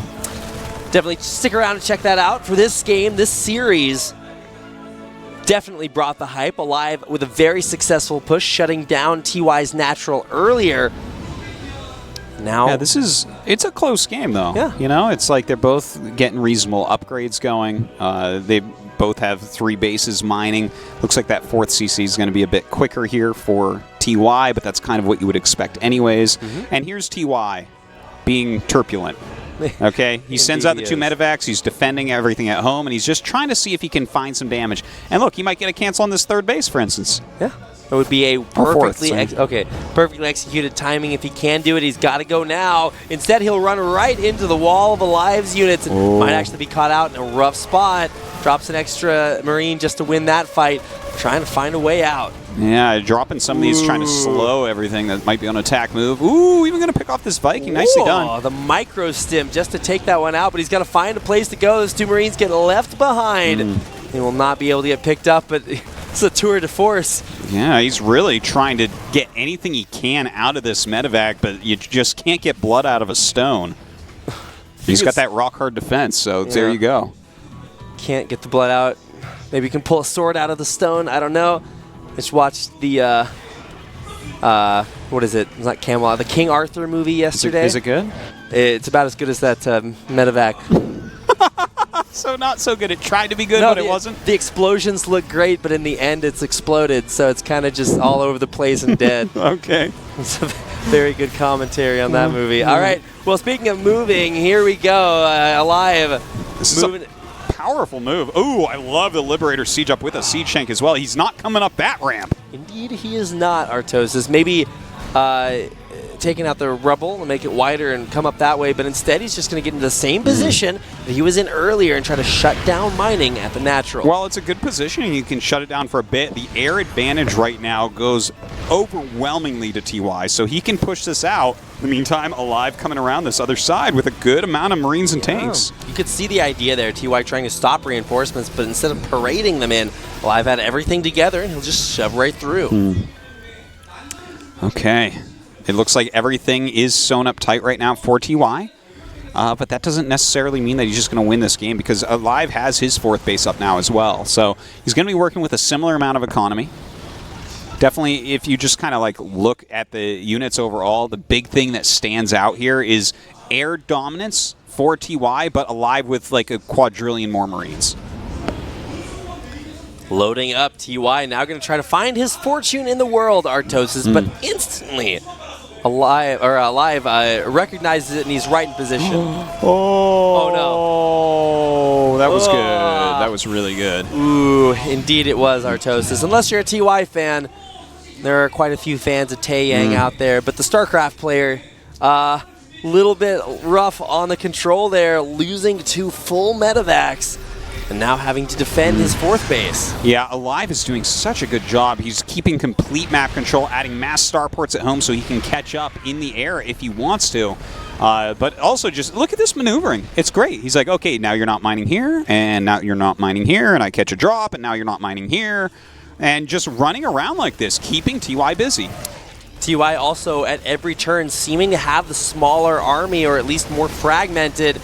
D: definitely stick around and check that out. For this game, this series definitely brought the hype. aLive with a very successful push, shutting down TY's natural earlier. Now,
C: it's a close game, though.
D: Yeah.
C: It's like they're both getting reasonable upgrades going. They both have 3 bases mining. Looks like that 4th CC is going to be a bit quicker here for TY, but that's kind of what you would expect anyways. And here's TY being turbulent. Okay, he sends out the 2 medevacs, he's defending everything at home, and he's just trying to see if he can find some damage. And look, he might get a cancel on this 3rd base, for instance.
D: Yeah. It would be a perfectly perfectly executed timing. If he can do it, he's got to go now. Instead, he'll run right into the wall of aLive's units and might actually be caught out in a rough spot. Drops an extra Marine just to win that fight. Trying to find a way out.
C: Yeah, dropping some of these, trying to slow everything that might be on attack move. Ooh, even going to pick off this Viking. Nicely done.
D: Oh, the micro stim just to take that one out, but he's got to find a place to go. Those 2 Marines get left behind. He will not be able to get picked up, but it's a tour de force.
C: Yeah, he's really trying to get anything he can out of this medevac, but you just can't get blood out of a stone. He's got that rock hard defense, so there you go.
D: Can't get the blood out. Maybe you can pull a sword out of the stone. I don't know. Just watched the what is it? It's not Camelot. The King Arthur movie yesterday.
C: Is it good?
D: It's about as good as that medevac.
C: So not so good. It tried to be good,
D: No,
C: but it wasn't.
D: The explosions look great, but in the end, it's exploded. So it's kind of just all over the place and dead.
C: Okay.
D: It's a very good commentary on that movie. All right. Well, speaking of moving, here we go. aLive.
C: This is a powerful move. Ooh, I love the Liberator siege up with a siege shank as well. He's not coming up that ramp.
D: Indeed, he is not, Artosis. Maybe taking out the rubble and make it wider and come up that way, but instead he's just going to get into the same position that he was in earlier and try to shut down mining at the natural.
C: Well, it's a good position, and you can shut it down for a bit. The air advantage right now goes overwhelmingly to TY, so he can push this out. In the meantime, aLive coming around this other side with a good amount of Marines and tanks.
D: You could see the idea there, TY trying to stop reinforcements, but instead of parading them in, aLive had everything together, and he'll just shove right through.
C: Okay. It looks like everything is sewn up tight right now for TY. But that doesn't necessarily mean that he's just going to win this game, because aLive has his 4th base up now as well. So he's going to be working with a similar amount of economy. Definitely, if you just kind of like look at the units overall, the big thing that stands out here is air dominance for TY, but aLive with like a quadrillion more Marines.
D: Loading up, TY now going to try to find his fortune in the world, Artosis, but instantly aLive recognizes it and he's right in position. Oh no.
C: Oh, that was good. That was really good.
D: Ooh, indeed it was, Artosis. Unless you're a TY fan, there are quite a few fans of Taeyang out there, but the StarCraft player, little bit rough on the control there, losing 2 full medevacs. And now having to defend his 4th base.
C: Yeah, aLive is doing such a good job. He's keeping complete map control, adding mass starports at home so he can catch up in the air if he wants to. But also just look at this maneuvering. It's great. He's like, okay, now you're not mining here, and now you're not mining here, and I catch a drop, and now you're not mining here. And just running around like this, keeping TY busy.
D: TY also at every turn seeming to have the smaller army, or at least more fragmented.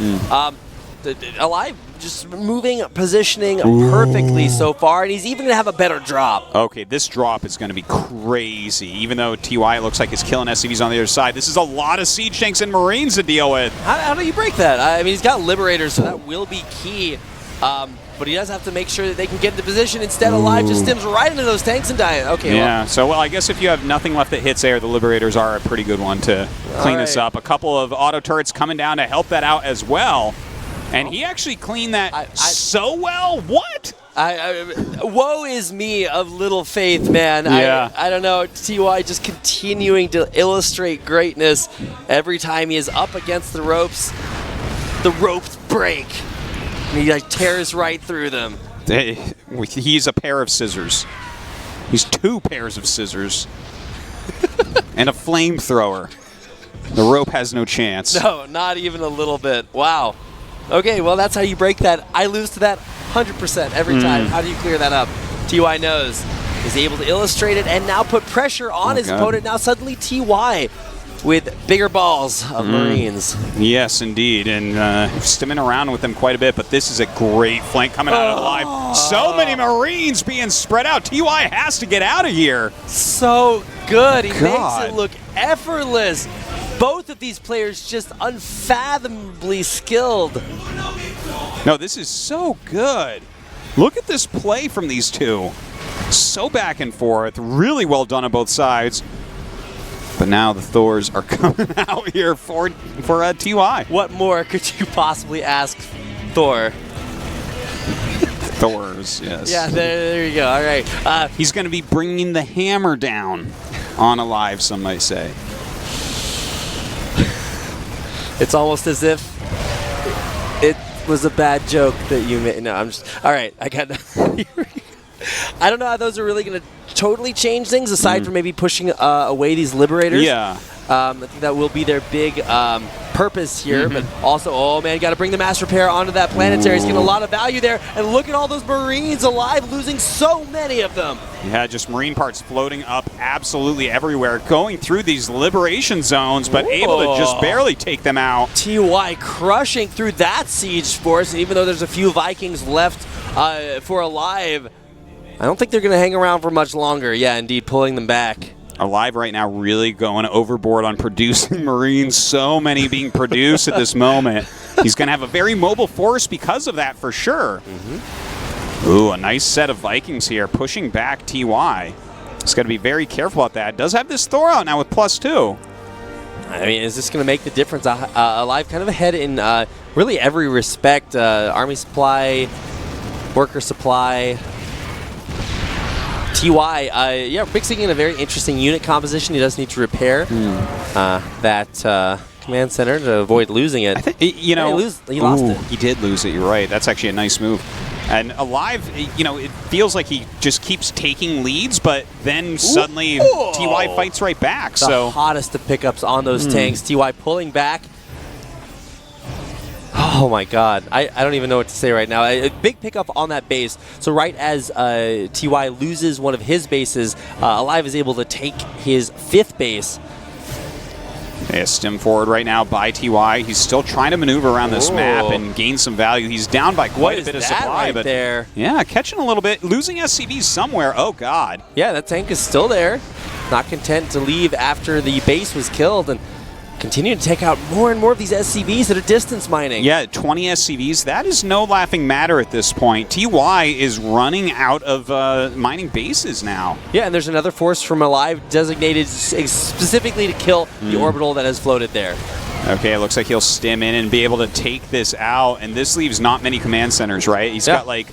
D: aLive just moving, positioning perfectly so far, and he's even going to have a better drop.
C: Okay, this drop is going to be crazy. Even though TY looks like he's killing SCVs on the other side, this is a lot of siege tanks and Marines to deal with.
D: How do you break that? I mean, he's got Liberators, so that will be key. But he does have to make sure that they can get into position. Instead, aLive just stims right into those tanks and dies. Okay.
C: Yeah. So, well, I guess if you have nothing left that hits air, the Liberators are a pretty good one to clean this up. A couple of auto turrets coming down to help that out as well. And he actually cleaned that so well. What?
D: Woe is me of little faith, man.
C: Yeah.
D: I don't know. TY just continuing to illustrate greatness every time he is up against the ropes. The ropes break. And he like tears right through them.
C: He's a pair of scissors. He's 2 pairs of scissors. And a flamethrower. The rope has no chance.
D: No, not even a little bit. Wow. Okay, well, that's how you break that. I lose to that 100% every time. How do you clear that up? TY knows. He's able to illustrate it and now put pressure on his opponent. Now suddenly TY with bigger balls of Marines.
C: Yes, indeed. And stimming around with them quite a bit, but this is a great flank coming out of aLive. So many Marines being spread out. TY has to get out of here.
D: So good. He makes it look effortless. Both of these players just unfathomably skilled.
C: No, this is so good. Look at this play from these two. So back and forth. Really well done on both sides. But now the Thors are coming out here for TY.
D: What more could you possibly ask Thor?
C: Thors, yes.
D: Yeah, there you go. All right.
C: He's going to be bringing the hammer down on aLive, some might say.
D: It's almost as if it was a bad joke that you made. No, I'm just... All right, I got... I don't know how those are really going to totally change things, aside from maybe pushing away these Liberators.
C: Yeah.
D: I think that will be their big purpose here, but also, oh man, got to bring the mass repair onto that planetary. He's getting a lot of value there, and look at all those Marines alive, losing so many of them.
C: Yeah, just Marine parts floating up absolutely everywhere, going through these liberation zones, but able to just barely take them out.
D: TY crushing through that siege force, and even though there's a few Vikings left for aLive, I don't think they're going to hang around for much longer. Yeah, indeed, pulling them back.
C: aLive right now really going overboard on producing Marines. So many being produced at this moment. He's going to have a very mobile force because of that for sure. Ooh, a nice set of Vikings here pushing back TY. He's got to be very careful about that. Does have this Thor out now with +2.
D: I mean, is this going to make the difference? aLive kind of ahead in really every respect. Army supply, worker supply. TY, yeah, mixing in a very interesting unit composition. He does need to repair that command center to avoid losing it.
C: You know,
D: he lost it.
C: He did lose it. You're right. That's actually a nice move. And aLive, you know, it feels like he just keeps taking leads, but then suddenly TY fights right back.
D: The hottest of pickups on those tanks. TY pulling back. Oh my God, I don't even know what to say right now. A big pickup on that base. So right as TY loses one of his bases, aLive is able to take his 5th base.
C: Yeah, stem forward right now by TY. He's still trying to maneuver around this map and gain some value. He's down by quite a bit of supply,
D: right
C: but
D: there?
C: Yeah, catching a little bit, losing SCVs somewhere. Oh God.
D: Yeah, that tank is still there. Not content to leave after the base was killed, and continue to take out more and more of these SCVs that are distance mining.
C: Yeah, 20 SCVs. That is no laughing matter at this point. TY is running out of mining bases now.
D: Yeah, and there's another force from aLive designated specifically to kill the orbital that has floated there.
C: Okay, it looks like he'll stim in and be able to take this out, and this leaves not many command centers, right? He's got like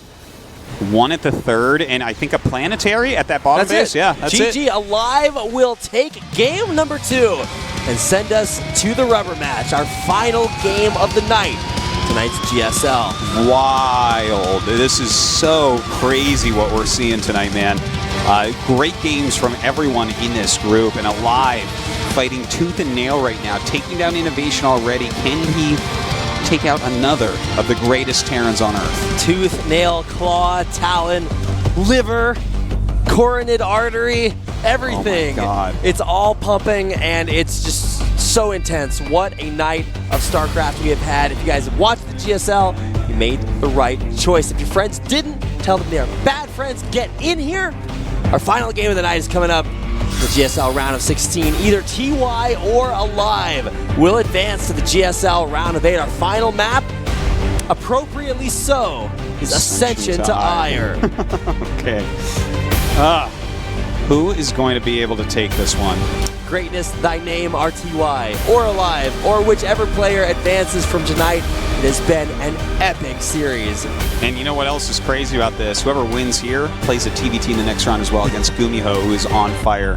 C: one at the 3rd, and I think a planetary at that bottom base. Yeah, that's it.
D: GG, aLive will take game number 2 and send us to the rubber match, our final game of the night, tonight's GSL.
C: Wild. This is so crazy what we're seeing tonight, man. Great games from everyone in this group, and aLive fighting tooth and nail right now, taking down Innovation already. Can he take out another of the greatest Terrans on Earth?
D: Tooth, nail, claw, talon, liver, coronid artery, everything.
C: Oh my God.
D: It's all pumping, and it's just so intense. What a night of StarCraft we have had. If you guys have watched the GSL, you made the right choice. If your friends didn't, tell them they are bad friends. Get in here. Our final game of the night is coming up. The GSL round of 16. Either TY or aLive will advance to the GSL round of 8. Our final map, appropriately so, is Ascension to Ire.
C: Okay. Who is going to be able to take this one?
D: Greatness, thy name, RTY, or aLive, or whichever player advances from tonight. It has been an epic series.
C: And you know what else is crazy about this? Whoever wins here plays a TBT in the next round as well against Gumiho, who is on fire.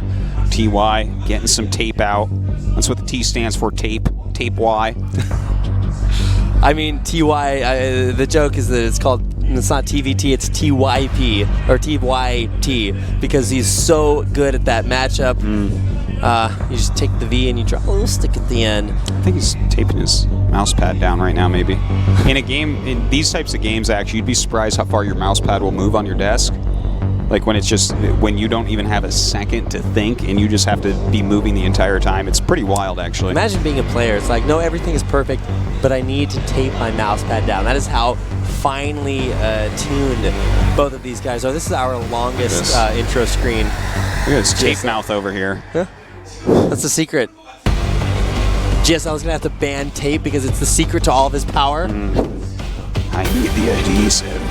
C: TY getting some tape out. That's what the T stands for, tape. Tape Y.
D: I mean, TY, the joke is that it's not TVT, it's TYP, or TYT, because he's so good at that matchup. You just take the V and you drop a little stick at the end.
C: I think he's taping his mouse pad down right now, maybe. In a game, in these types of games, actually, you'd be surprised how far your mouse pad will move on your desk. Like when it's just, when you don't even have a second to think and you just have to be moving the entire time. It's pretty wild, actually.
D: Imagine being a player. It's like, no, everything is perfect, but I need to tape my mouse pad down. That is how finely tuned both of these guys are. This is our longest intro screen.
C: Look at this tape mouth over here.
D: Yeah. That's the secret. GSL is going to have to ban tape because it's the secret to all of his power.
C: I need the adhesive.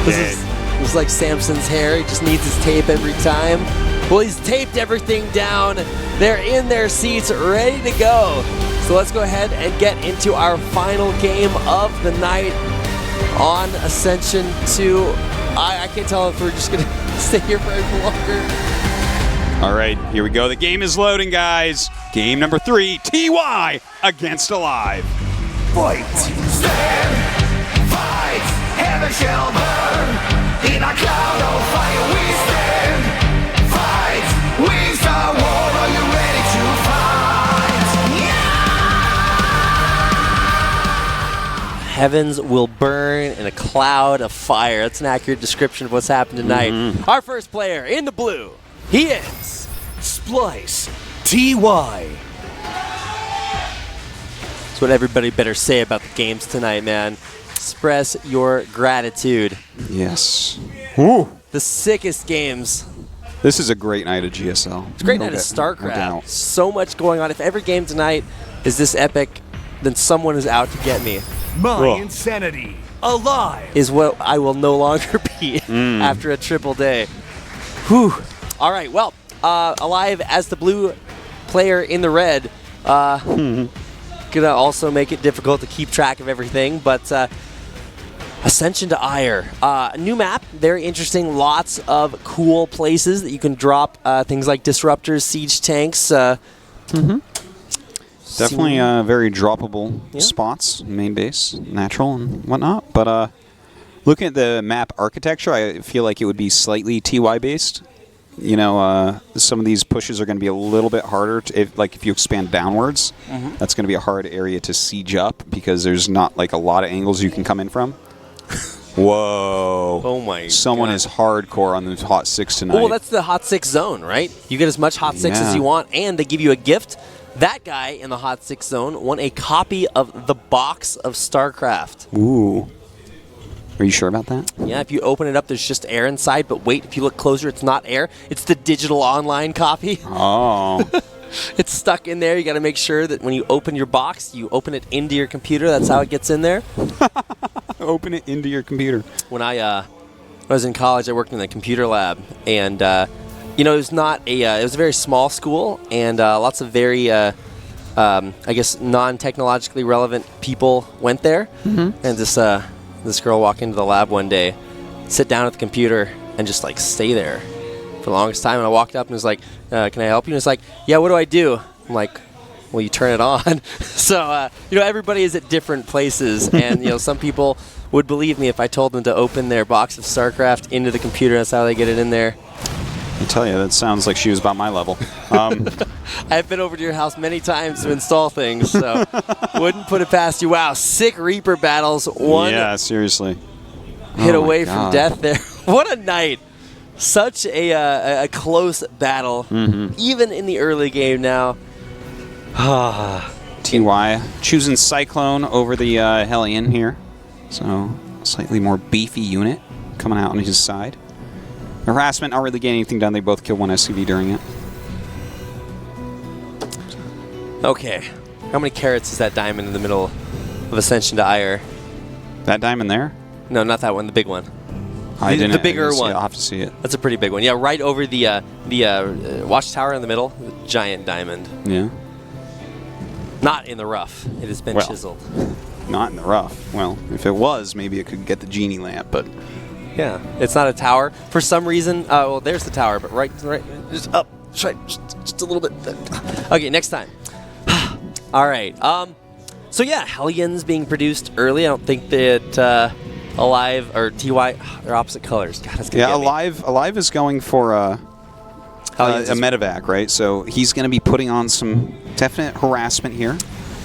D: This is like Samson's hair. He just needs his tape every time. Well, he's taped everything down. They're in their seats, ready to go. So let's go ahead and get into our final game of the night on Ascension 2. I can't tell if we're just going to stay here for any longer.
C: All right, here we go. The game is loading, guys. Game number 3, TY against aLive.
B: Fight! Stand! Fight! Heaven shall burn!
D: heavens will burn in a cloud of fire. That's an accurate description of what's happened tonight. Our first player in the blue, he is
E: Splice TY.
D: That's what everybody better say about the games tonight, man. Express your gratitude.
C: Yes. Woo.
D: The sickest games.
C: This is a great night of GSL.
D: It's a great night of
C: No
D: StarCraft.
C: doubt.
D: So much going on. If every game tonight is this epic, then someone is out to get me.
E: My
C: Whoa.
E: insanity. Alive.
D: Is what I will no longer be after a triple day. Whew. All right, well, aLive as the blue player in the red. Gonna also make it difficult to keep track of everything, but Ascension to Ire. A new map, very interesting. Lots of cool places that you can drop things like disruptors, siege tanks.
C: Definitely very droppable spots, main base, natural and whatnot. But looking at the map architecture, I feel like it would be slightly TY based. You know, some of these pushes are going to be a little bit harder. If you expand downwards, that's going to be a hard area to siege up because there's not like a lot of angles you can come in from. Whoa.
D: Oh my
C: Someone
D: God.
C: is hardcore on the Hot 6 tonight.
D: Well, that's the Hot 6 zone, right? You get as much Hot 6 as you want, and they give you a gift. That guy in the Hot 6 zone won a copy of the box of StarCraft.
C: Ooh. Are you sure about that?
D: Yeah, if you open it up, there's just air inside, but wait, if you look closer, it's not air. It's the digital online copy.
C: Oh.
D: It's stuck in there. You got to make sure that when you open your box, you open it into your computer. That's how it gets in there.
C: Open it into your computer.
D: When I was in college, I worked in the computer lab, and it was not a it was a very small school, and lots of very I guess non-technologically relevant people went there. And this girl walked into the lab one day, sit down at the computer, and just like stay there for the longest time. And I walked up and was like, "Can I help you?" And it's like, "Yeah, what do I do?" I'm like, "Well, you turn it on." So everybody is at different places, and some people would believe me if I told them to open their box of StarCraft into the computer. That's how they get it in there.
C: I tell you, that sounds like she was about my level.
D: I've been over to your house many times to install things, so wouldn't put it past you. Wow, sick Reaper battles. One
C: yeah, seriously.
D: hit
C: Oh my
D: away from
C: God.
D: death there. What a night. Such a close battle, even in the early game now.
C: TY choosing Cyclone over the Hellion here. So, slightly more beefy unit coming out on his side. Harassment, not really getting anything done. They both kill one SCV during it.
D: Okay, how many carrots is that diamond in the middle of Ascension to Ire?
C: That diamond there?
D: No, not that one, the big one.
C: I didn't.
D: The bigger
C: see it.
D: one.
C: I'll have to see it.
D: That's a pretty big one. Yeah, right over the watchtower in the middle, the giant diamond.
C: Yeah.
D: Not in the rough. It has been
C: Well.
D: chiseled.
C: Not in the rough. Well, if it was, maybe it could get the genie lamp, but
D: Yeah, it's not a tower. For some reason, well, there's the tower, but right, just up, just a little bit. Okay, next time. All right. So yeah, Hellions being produced early. I don't think that aLive or TY, they're opposite colors. God, that's gonna
C: yeah,
D: get me.
C: aLive is going for a
D: Hellions is-
C: medevac, right? So he's going to be putting on some definite harassment here.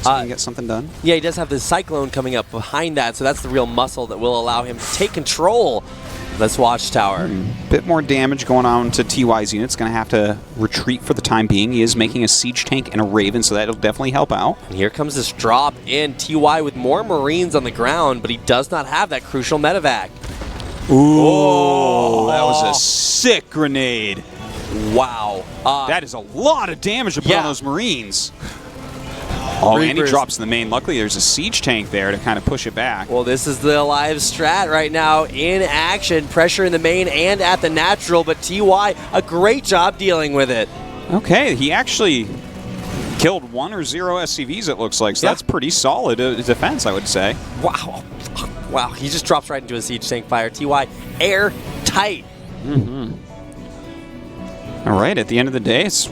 C: So he can get something done.
D: Yeah, he does have the Cyclone coming up behind that, so that's the real muscle that will allow him to take control of this watchtower.
C: Bit more damage going on to TY's units. Going to have to retreat for the time being. He is making a siege tank and a Raven, so that'll definitely help out.
D: And here comes this drop in. TY with more Marines on the ground, but he does not have that crucial medevac.
C: Ooh, that was a sick grenade.
D: Wow.
C: That is a lot of damage to put
D: yeah.
C: on those Marines. Oh, and he
D: Reapers.
C: drops in the main. Luckily, there's a siege tank there to kind of push it back.
D: Well, this is the aLive strat right now in action. Pressure in the main and at the natural, but TY, a great job dealing with it.
C: Okay, he actually killed 1 or 0 SCVs, it looks like. So
D: Yeah.
C: that's pretty solid defense, I would say.
D: Wow. Wow, he just drops right into a siege tank fire. TY, airtight.
C: All right, at the end of the day, it's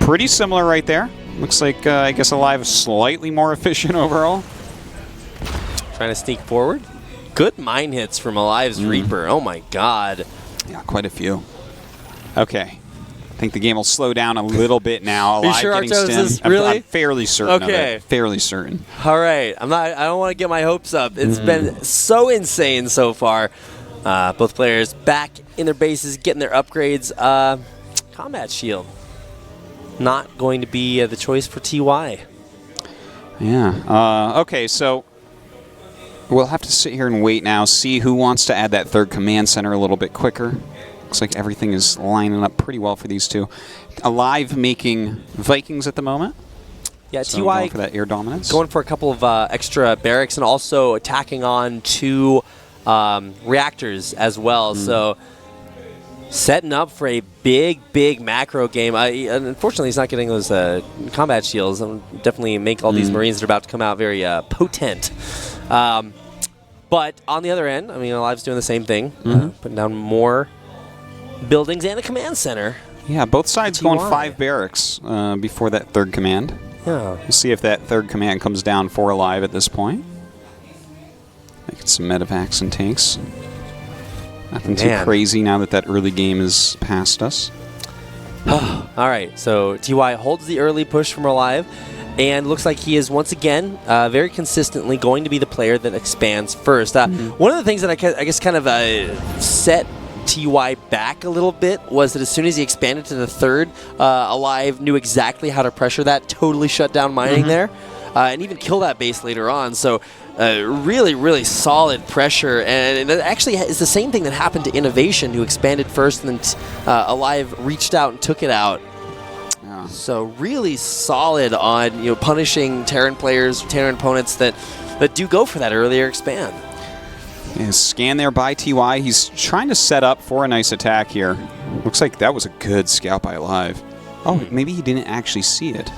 C: pretty similar right there. Looks like, I guess, aLive is slightly more efficient overall.
D: Trying to sneak forward. Good mine hits from aLive's Reaper. Oh my god.
C: Yeah, quite a few. Okay. think the game will slow down a little bit now.
D: Are you
C: aLive
D: sure
C: getting
D: Artos
C: stim.
D: is
C: I'm
D: really?
C: fairly certain
D: Okay.
C: of it. Fairly certain.
D: All right. I don't want to get my hopes up. It's been so insane so far. Both players back in their bases, getting their upgrades. Combat Shield. Not going to be the choice for TY.
C: Yeah. Okay, so we'll have to sit here and wait now, see who wants to add that third command center a little bit quicker. Looks like everything is lining up pretty well for these two. aLive making Vikings at the moment.
D: Yeah,
C: So
D: TY
C: going for that air dominance.
D: going for a couple of extra barracks and also attacking on 2 reactors as well. So setting up for a big macro game. Unfortunately, he's not getting those combat shields. Definitely make all these Marines that are about to come out very potent. But on the other end, I mean, aLive's doing the same thing, putting down more buildings and a command center.
C: Yeah, both sides going
D: TY.
C: 5 barracks before that third command.
D: Yeah.
C: We'll see if that third command comes down for aLive at this point. Making some medevacs and tanks. Nothing too
D: Man.
C: crazy now that early game is past us.
D: All right, so TY holds the early push from aLive, and looks like he is once again very consistently going to be the player that expands first. One of the things that I guess kind of set TY back a little bit was that as soon as he expanded to the third, aLive knew exactly how to pressure that, totally shut down mining there, and even kill that base later on. So really solid pressure, and it actually is the same thing that happened to Innovation, who expanded first, and then aLive reached out and took it out.
C: Yeah.
D: So really solid on punishing Terran players, Terran opponents that do go for that earlier expand.
C: Yeah, scan there by TY. He's trying to set up for a nice attack here. Looks like that was a good scout by aLive. Oh, maybe he didn't actually see it.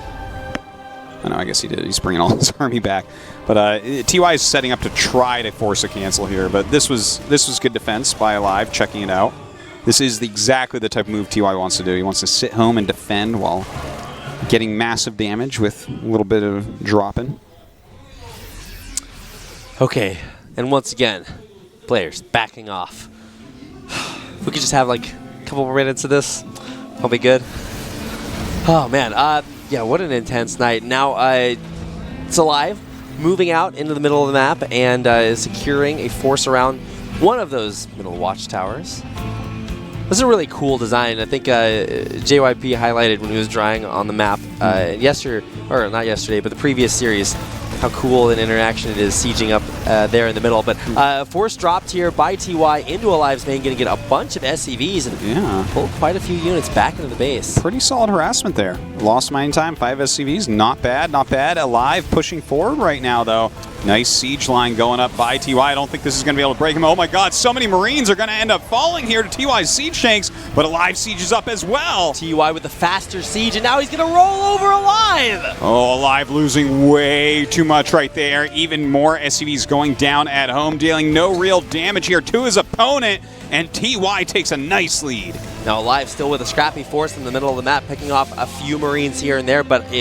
C: Oh, no, I guess he did. He's bringing all his army back. But TY is setting up to try to force a cancel here. But this was good defense by aLive, checking it out. This is exactly the type of move TY wants to do. He wants to sit home and defend while getting massive damage with a little bit of dropping.
D: Okay, and once again, players backing off. If we could just have like a couple more minutes of this, I'll be good. Oh man, yeah, what an intense night. Now it's aLive, moving out into the middle of the map and securing a force around one of those middle watchtowers. This is a really cool design. I think JYP highlighted when he was drawing on the map not yesterday, but the previous series, how cool an interaction it is sieging up there in the middle. But force dropped here by TY into aLive's main, going to get a bunch of SCVs and pull quite a few units back into the base.
C: Pretty solid harassment there. Lost mining time, 5 SCVs, not bad, not bad. aLive pushing forward right now, though. Nice siege line going up by TY. I don't think this is going to be able to break him. Oh my god, so many Marines are going to end up falling here to TY's siege tanks, but aLive sieges up as well.
D: TY with the faster siege, and now he's going to roll over aLive.
C: Oh, aLive losing way too much right there. Even more SCVs going down at home, dealing no real damage here to his opponent, and TY takes a nice lead.
D: Now aLive still with a scrappy force in the middle of the map, picking off a few Marines here and there, but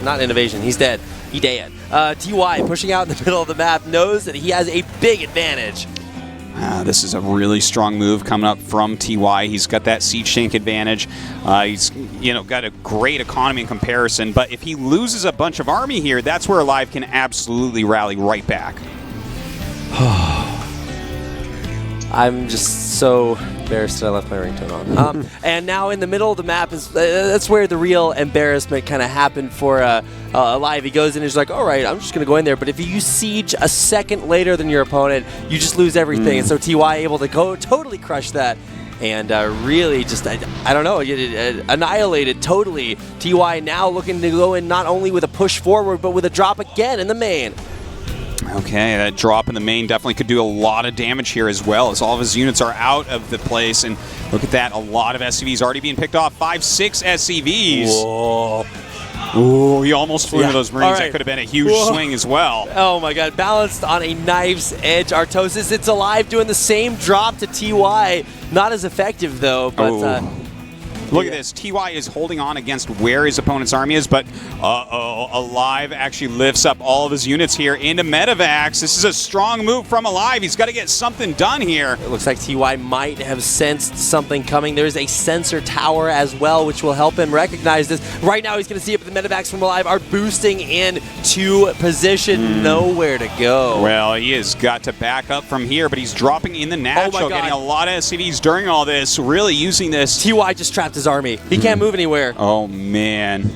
D: not Innovation, he's dead. He dead. TY pushing out in the middle of the map, knows that he has a big advantage.
C: This is a really strong move coming up from TY. He's got that siege tank advantage. He's got a great economy in comparison, but if he loses a bunch of army here, that's where aLive can absolutely rally right back.
D: I'm just so embarrassed that I left my ringtone on. And now in the middle of the map is that's where the real embarrassment kind of happened for aLive. He goes in and he's like, all right, I'm just going to go in there. But if you siege a second later than your opponent, you just lose everything. And so TY able to go totally crush that and really just, I don't know, annihilated totally. TY now looking to go in not only with a push forward, but with a drop again in the main.
C: Okay, that drop in the main definitely could do a lot of damage here as well, as all of his units are out of the place. And look at that, a lot of SCVs already being picked off. 5-6 SCVs.
D: Whoa.
C: Ooh, he almost flew into those Marines.
D: All right.
C: That could have been a huge swing as well.
D: Oh my god, balanced on a knife's edge. Artosis, it's aLive doing the same drop to TY. Not as effective though, but
C: Look at this. TY is holding on against where his opponent's army is, but aLive actually lifts up all of his units here into Medivacs. This is a strong move from aLive. He's got to get something done here.
D: It looks like TY might have sensed something coming. There's a sensor tower as well, which will help him recognize this. Right now, he's going to see if the Medivacs from aLive are boosting into position. Nowhere to go.
C: Well, he has got to back up from here, but he's dropping in the natural, getting a lot of SCVs during all this, really using this.
D: TY just trapped his army. He can't move anywhere.
C: Oh, man.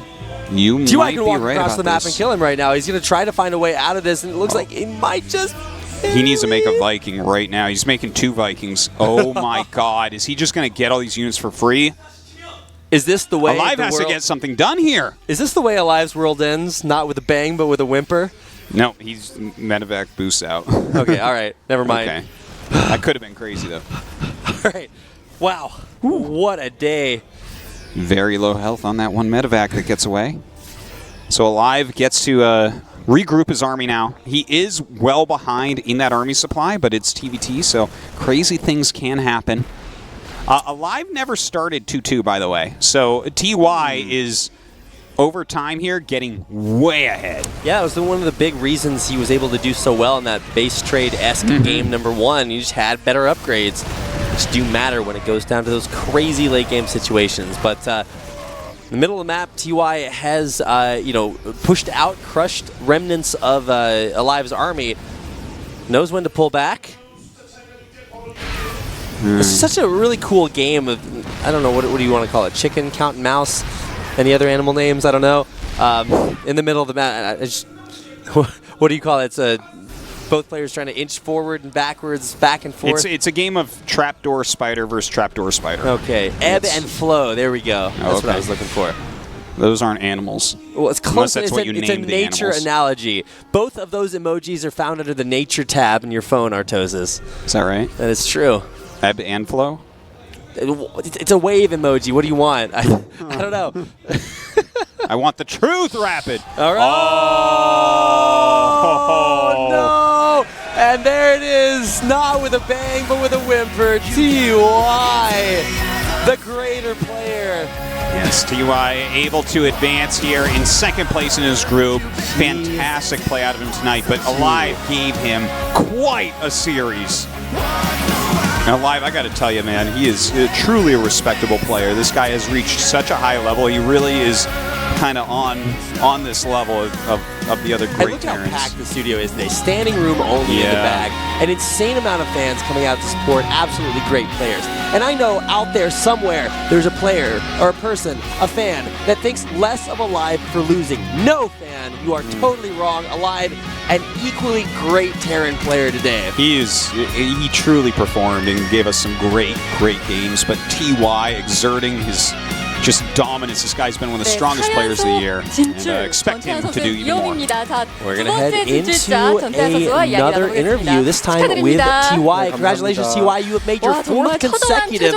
C: You
D: TY
C: might
D: can
C: be
D: walk
C: right
D: across
C: about
D: the map
C: this.
D: and kill him right now. He's going to try to find a way out of this, and it looks like he might just...
C: He needs to make a Viking right now. He's making 2 Vikings. Oh, my God. Is he just going to get all these units for free?
D: Is this the way
C: aLive has to get something done here.
D: Is this the way aLive's world ends? Not with a bang, but with a whimper?
C: No, he's Medivac boosts out.
D: Okay, all right. Never mind.
C: Okay. That could have been crazy, though.
D: All right. Wow. What a day.
C: Very low health on that one Medivac that gets away. So aLive gets to regroup his army now. He is well behind in that army supply, but it's TVT, so crazy things can happen. aLive never started 2-2, by the way. So TY is, over time here, getting way ahead.
D: Yeah, it was one of the big reasons he was able to do so well in that base trade-esque game number 1. He just had better upgrades, which do matter when it goes down to those crazy late-game situations. But in the middle of the map, TY has, pushed out, crushed remnants of aLive's army. Knows when to pull back. It's such a really cool game of, I don't know, what do you want to call it? Chicken, cat, and mouse? Any other animal names? I don't know. In the middle of the map, what do you call it? It's both players trying to inch forward and backwards, back and forth.
C: It's a game of trapdoor spider versus trapdoor spider.
D: Okay, ebb and flow. There we go. That's what I was looking for.
C: Those aren't animals.
D: Well, it's close.
C: Unless that's what you
D: it's a
C: named the
D: nature
C: animals.
D: analogy. Both of those emojis are found under the nature tab in your phone, Artoses.
C: Is that right?
D: That is true.
C: Ebb and flow?
D: It's a wave emoji. What do you want? I don't know.
C: I want the truth, Rapid.
D: All right. Oh, no. And there it is. Not with a bang, but with a whimper. TY, the greater player.
C: Yes, TY able to advance here in second place in his group. Fantastic play out of him tonight, but aLive gave him quite a series. Now, aLive, I got to tell you, man, he is truly a respectable player. This guy has reached such a high level. He really is kind of on this level of the other great
D: look how
C: Terrans.
D: packed the studio is today. Standing room only in the bag. An insane amount of fans coming out to support absolutely great players. And I know out there somewhere there's a player or a person, a fan, that thinks less of aLive for losing. No, fan, you are totally wrong. aLive, an equally great Terran player today.
C: He truly performed and gave us some great games, but TY exerting his just dominance. This guy's been one of the strongest players of the year, and expect him to do even more.
D: We're going to head into another interview, this time with TY. Congratulations, TY. You have made your 4th consecutive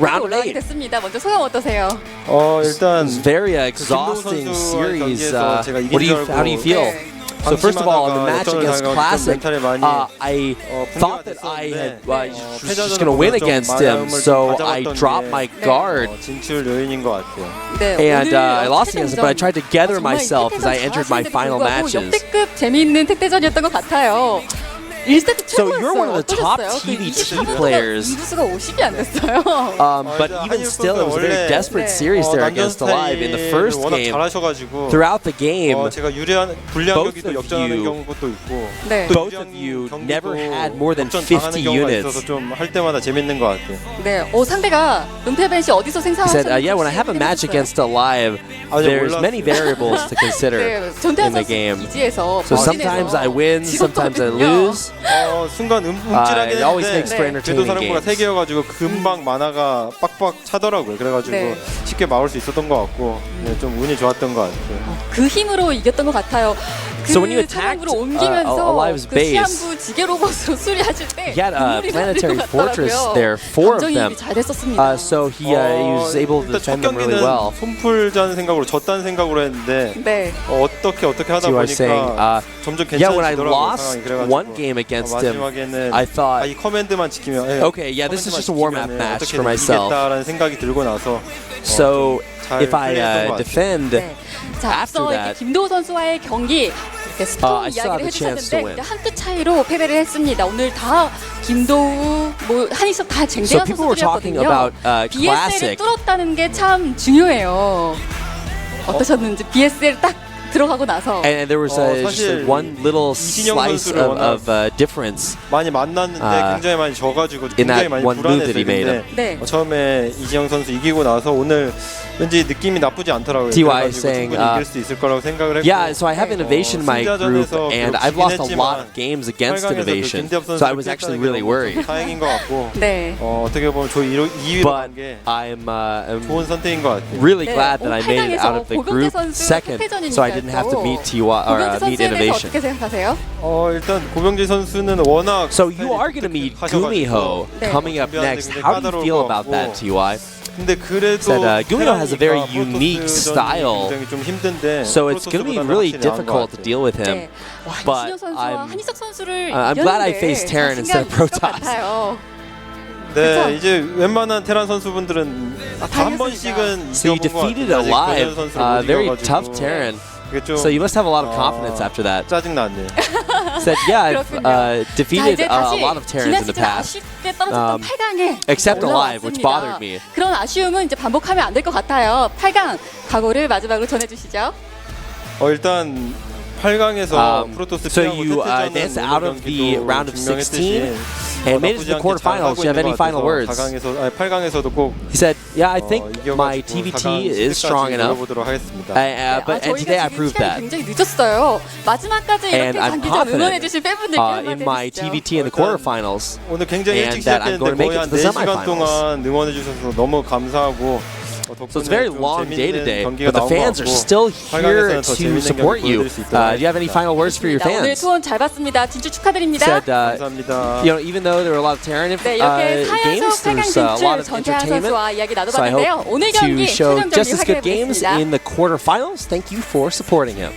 D: round of 8.
A: 먼저 소감 어떠세요?
D: It was a very exhausting series. How do you feel? So first of all, on the match against Classic, I thought that I had was just going to win against him, so I dropped my guard. And I lost against him, but I tried to gather myself as I entered my final matches.
A: 역대급 재미있는 택대전이었던 것 같아요. 1세트
D: So you're one of the top TVT players.
A: 이루수가 50이 안 됐어요.
D: But even still, it was a very desperate series there against aLive in the first game. Throughout the game, both of you never had more than 50 units.
A: 네, 상대가 은폐벤 씨 어디서
D: He said,
A: 생산하셨는지
D: yeah, when I have a match against aLive, there's many variables to consider in the game. So sometimes I win, sometimes I lose. It always makes for entertaining games.
F: 궤도 사령부가 3개여가지고 금방 만화가 빡빡 차더라고요. 그래가지고 쉽게 막을 수 있었던 것 같고 좀 운이 좋았던 것 같아요.
A: 그 힘으로 이겼던 것 같아요. 그
D: So when you attacked,
A: 차량으로 옮기면서
D: aLive's
A: 그
D: base,
A: 시한부 지게 로봇으로 수리하실 때
D: he had a
A: 눈물이
D: planetary
A: 나는 것
D: fortress
A: 같더라고요.
D: there, 4 of them.
A: 감정이입이 잘 됐었습니다.
D: So he was able to
F: 일단 첫
D: defend them really
F: 경기는
D: well.
F: 손 풀자는 생각으로 졌다는 생각으로 했는데
A: 네.
F: 어떻게 하다
D: See what I'm saying?
F: 보니까 점점
D: Yeah, when I
F: 괜찮아지더라고요.
D: lost
F: 상황이. 그래가지고
D: one game against him,
F: 마지막에는
D: I thought,
F: 이 커맨드만 지키면
D: okay, yeah, this is just a warm-up match for myself.
F: 이기겠다라는 생각이 들고 나서
D: So
F: 잘
D: if I
F: 플레이했던 것 같아요.
D: defend,
A: 네. 자,
D: After
A: 앞서 이렇게
D: that,
A: 김도우 선수와의 경기 이렇게 스톤
D: I still have
A: 이야기를
D: a chance to
A: 해주셨는데
D: win.
A: 한 끗 차이로 패배를 했습니다. 오늘 다 김도우, 뭐 한희석 다
D: So
A: 쟁쟁한
D: people were talking
A: 선수들이었거든요.
D: about
A: BSL을
D: classic.
A: 뚫었다는 게 참 중요해요. 어떠셨는지 BSL 딱 들어가고 나서
D: And there was just
F: 사실
D: one little
F: 이진영
D: slice
F: 선수를
D: of difference.
F: 많이 만났는데 굉장히 많이 져가지고
D: in
F: 굉장히
D: that
F: 많이
D: one move that
F: 불안했어요.
D: he made
F: 근데
A: 네.
F: 처음에 이진영 선수 이기고 나서 오늘 왠지 느낌이 나쁘지 않더라고요.
D: TY
F: 그래가지고
D: saying,
F: 충분히 이길 수 있을 거라고 생각을 했고
D: Yeah, so I have innovation in my group,
F: 승자전에서
D: and
F: 비록
D: I've lost a
F: 지긴
D: lot
F: 했지만
D: of games against
F: 8강에서
D: innovation.
F: 김대엽
D: So I
F: 선수를
D: was actually
F: 깼다는 게
D: really
F: 너무
D: worried.
F: 다행인 것 같고
A: 네.
F: 어떻게 보면 조 2위로 간
D: But
F: 게
D: I'm
F: 좋은 선택인 것 같아요.
D: really
A: 네,
D: glad that I made it out of the
A: 고병재
D: group
A: 선수
D: second, so I didn't have to meet TY or
A: 고병재
D: meet
A: 선수에 대해서
D: innovation.
A: 어떻게 생각하세요?
F: 일단 고병재 선수는 워낙
D: So you are going to meet Gumiho
A: 네.
D: coming up next. How do you feel about that, TY?
F: 근데 그래도
D: Said, Gumiho has a very
F: 테란이니까
D: unique
F: 프로토스전이
D: style.
F: 굉장히 좀 힘든데
D: So it's going to be
F: 프로토스보다는
D: really
F: 확실히 나은 것
D: difficult to
F: 같아요.
D: deal with him.
A: 네. 와,
D: But
A: 이진영 선수와
D: I'm-
A: 한희석 선수를
D: I'm glad I
A: 이겼는데
D: faced Terran instead of
A: 자신감이 있을 것
D: Protoss.
A: 같아요.
F: 네,
A: 그쵸?
F: 이제 웬만한 테란 선수분들은 다 한
A: 다행이었습니다.
F: 번씩은
D: So you
F: 이겨본 것
D: defeated
F: 같아요.
D: aLive, very
F: 이겨가지고.
D: tough Terran.
F: 그게 좀
D: So you must have a lot of confidence after that.
F: 짜증 났네.
D: Said, yeah, I've
A: 그렇군요. 자,
D: defeated
A: 이제
D: a
A: 다시
D: lot of Terrans in the
A: 지난 시즌
D: past.
A: 아쉽게 떨어졌던 8강에
D: except aLive, which bothered me.
A: 그런 아쉬움은 이제 반복하면 안 될 것 같아요. 8강 각오를 마지막으로 전해주시죠.
F: 일단 8강에서 프로토스
D: so
F: 피하고
D: you advanced out of the round of 16 and made it to the quarterfinals. Do you have any final words?
F: 8강에서도 꼭
D: He said, yeah, I think my
F: 이겨가지고
D: TVT is strong enough.
F: 보도록 하겠습니다.
D: But and
A: 저희가
D: today I
A: 지금
D: proved
A: 시간이
D: that.
A: 굉장히 늦었어요. 마지막까지
D: And
A: 이렇게
D: I'm
A: 장기전
D: confident
A: 응원해주신 팬분들께
D: in my
A: 한마디 해주시죠.
D: TVT in the quarterfinals.
F: 오늘 굉장히
D: And
F: 일찍
D: that I'm going to
F: 시작했는데
D: make
F: 거의
D: it
F: 한
D: to the
F: 4시간
D: semifinals.
F: 동안 응원해 주셔서 너무 감사하고
D: So it's a very long day today,
F: 경기가
D: but the
F: 나온 것
D: fans are
F: 같고
D: still here
F: 8강에서는 더
D: to
F: 재밌는
D: support
F: 경기
D: you.
F: 보여드릴 수 있도록
D: Do you have any
F: 하겠습니다.
D: final words for your
A: 오늘
D: fans?
A: 투혼 잘 봤습니다. 진출 축하드립니다.
D: Said,
F: 감사합니다.
D: you know, even though there were a lot of Terran
A: 네, 이렇게
D: games,
A: 사연속 8강
D: there's a lot
A: 진출
D: of
A: 전태환
D: entertainment.
A: 선수와 이야기
D: So I
A: 나눠봤는데요.
D: hope
A: 오늘
D: to
A: 경기
D: show
A: 최종
D: just
A: 경기
D: as good games
A: 확인해보겠습니다.
D: in the quarterfinals. Thank you for supporting him.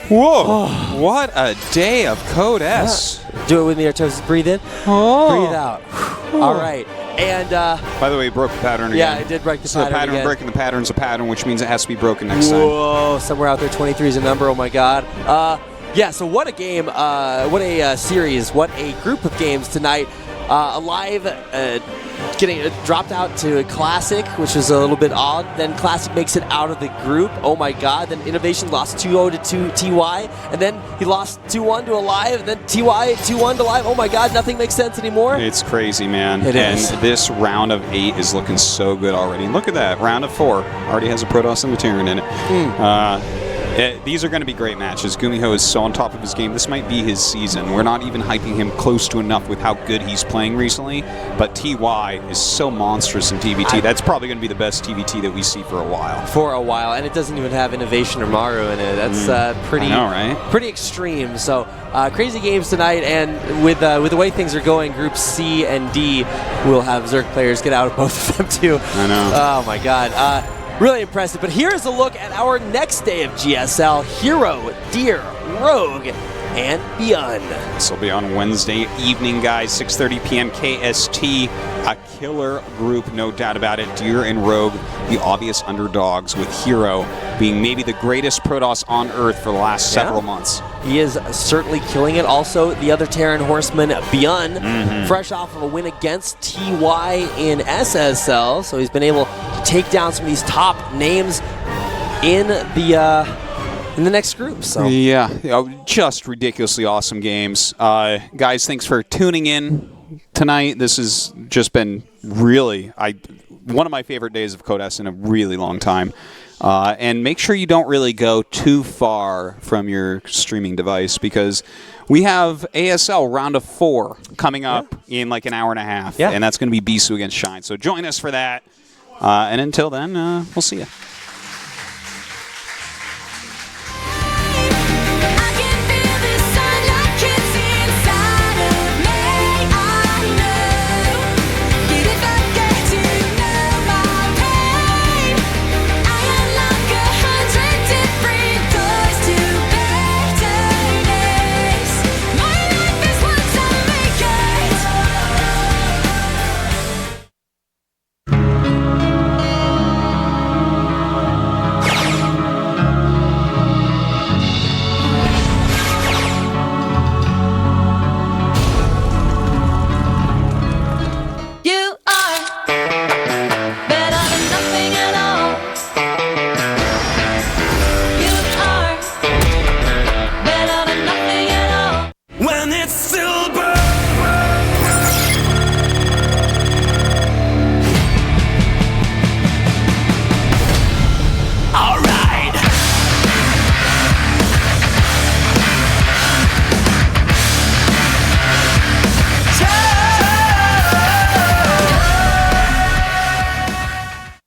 C: Whoa! What a day of Code S.
D: Do it with me, Artosis. Breathe in, breathe out. All right. And
C: By the way, broke the pattern
D: yeah,
C: again.
D: I did break the
C: So the
D: pattern
C: pattern
D: again.
C: breaking the pattern's a pattern, which means it has to be broken next time.
D: Whoa, somewhere out there, 23 is a number. Oh my God. Yeah, so what a game, what a series, what a group of games tonight. aLive getting dropped out to Classic, which was a little bit odd. Then Classic makes it out of the group. Oh my God. Then Innovation lost 2-0 to TY. And then he lost 2-1 to aLive. And then TY 2-1 to aLive. Oh my God, nothing makes sense anymore.
C: It's crazy, man.
D: It is.
C: And this round of 8 is looking so good already. And look at that. Round of 4 already has a Protoss and a Terran in it. These are going to be great matches. Gumiho is so on top of his game. This might be his season. We're not even hyping him close to enough with how good he's playing recently. But TY is so monstrous in TVT. That's probably going to be the best TVT that we see for a while.
D: For a while, and it doesn't even have Innovation or Maru in it. That's pretty,
C: I know, right?
D: pretty extreme. So crazy games tonight, and with the way things are going, Group C and D will have Zerg players get out of both of them too.
C: I know.
D: Oh my God, really impressive. But here's a look at our next day of GSL: Hero, Deer, Rogue, and Beyond.
C: This will be on Wednesday evening, guys, 6:30 p.m. KST. A killer group, no doubt about it. Deer and Rogue, the obvious underdogs, with Hero being maybe the greatest Protoss on Earth for the last several months.
D: He is certainly killing it. Also, the other Terran horseman, Beyond, fresh off of a win against TY in SSL, so he's been able to take down some of these top names in the next group. So
C: Yeah, just ridiculously awesome games. Guys, thanks for tuning in tonight. This has just been really one of my favorite days of Code S in a really long time. And make sure you don't really go too far from your streaming device, because we have ASL round of 4 coming up in like an hour and a half.
D: Yeah.
C: And that's going to be Bisu against Shine. So join us for that. And until then, we'll see you.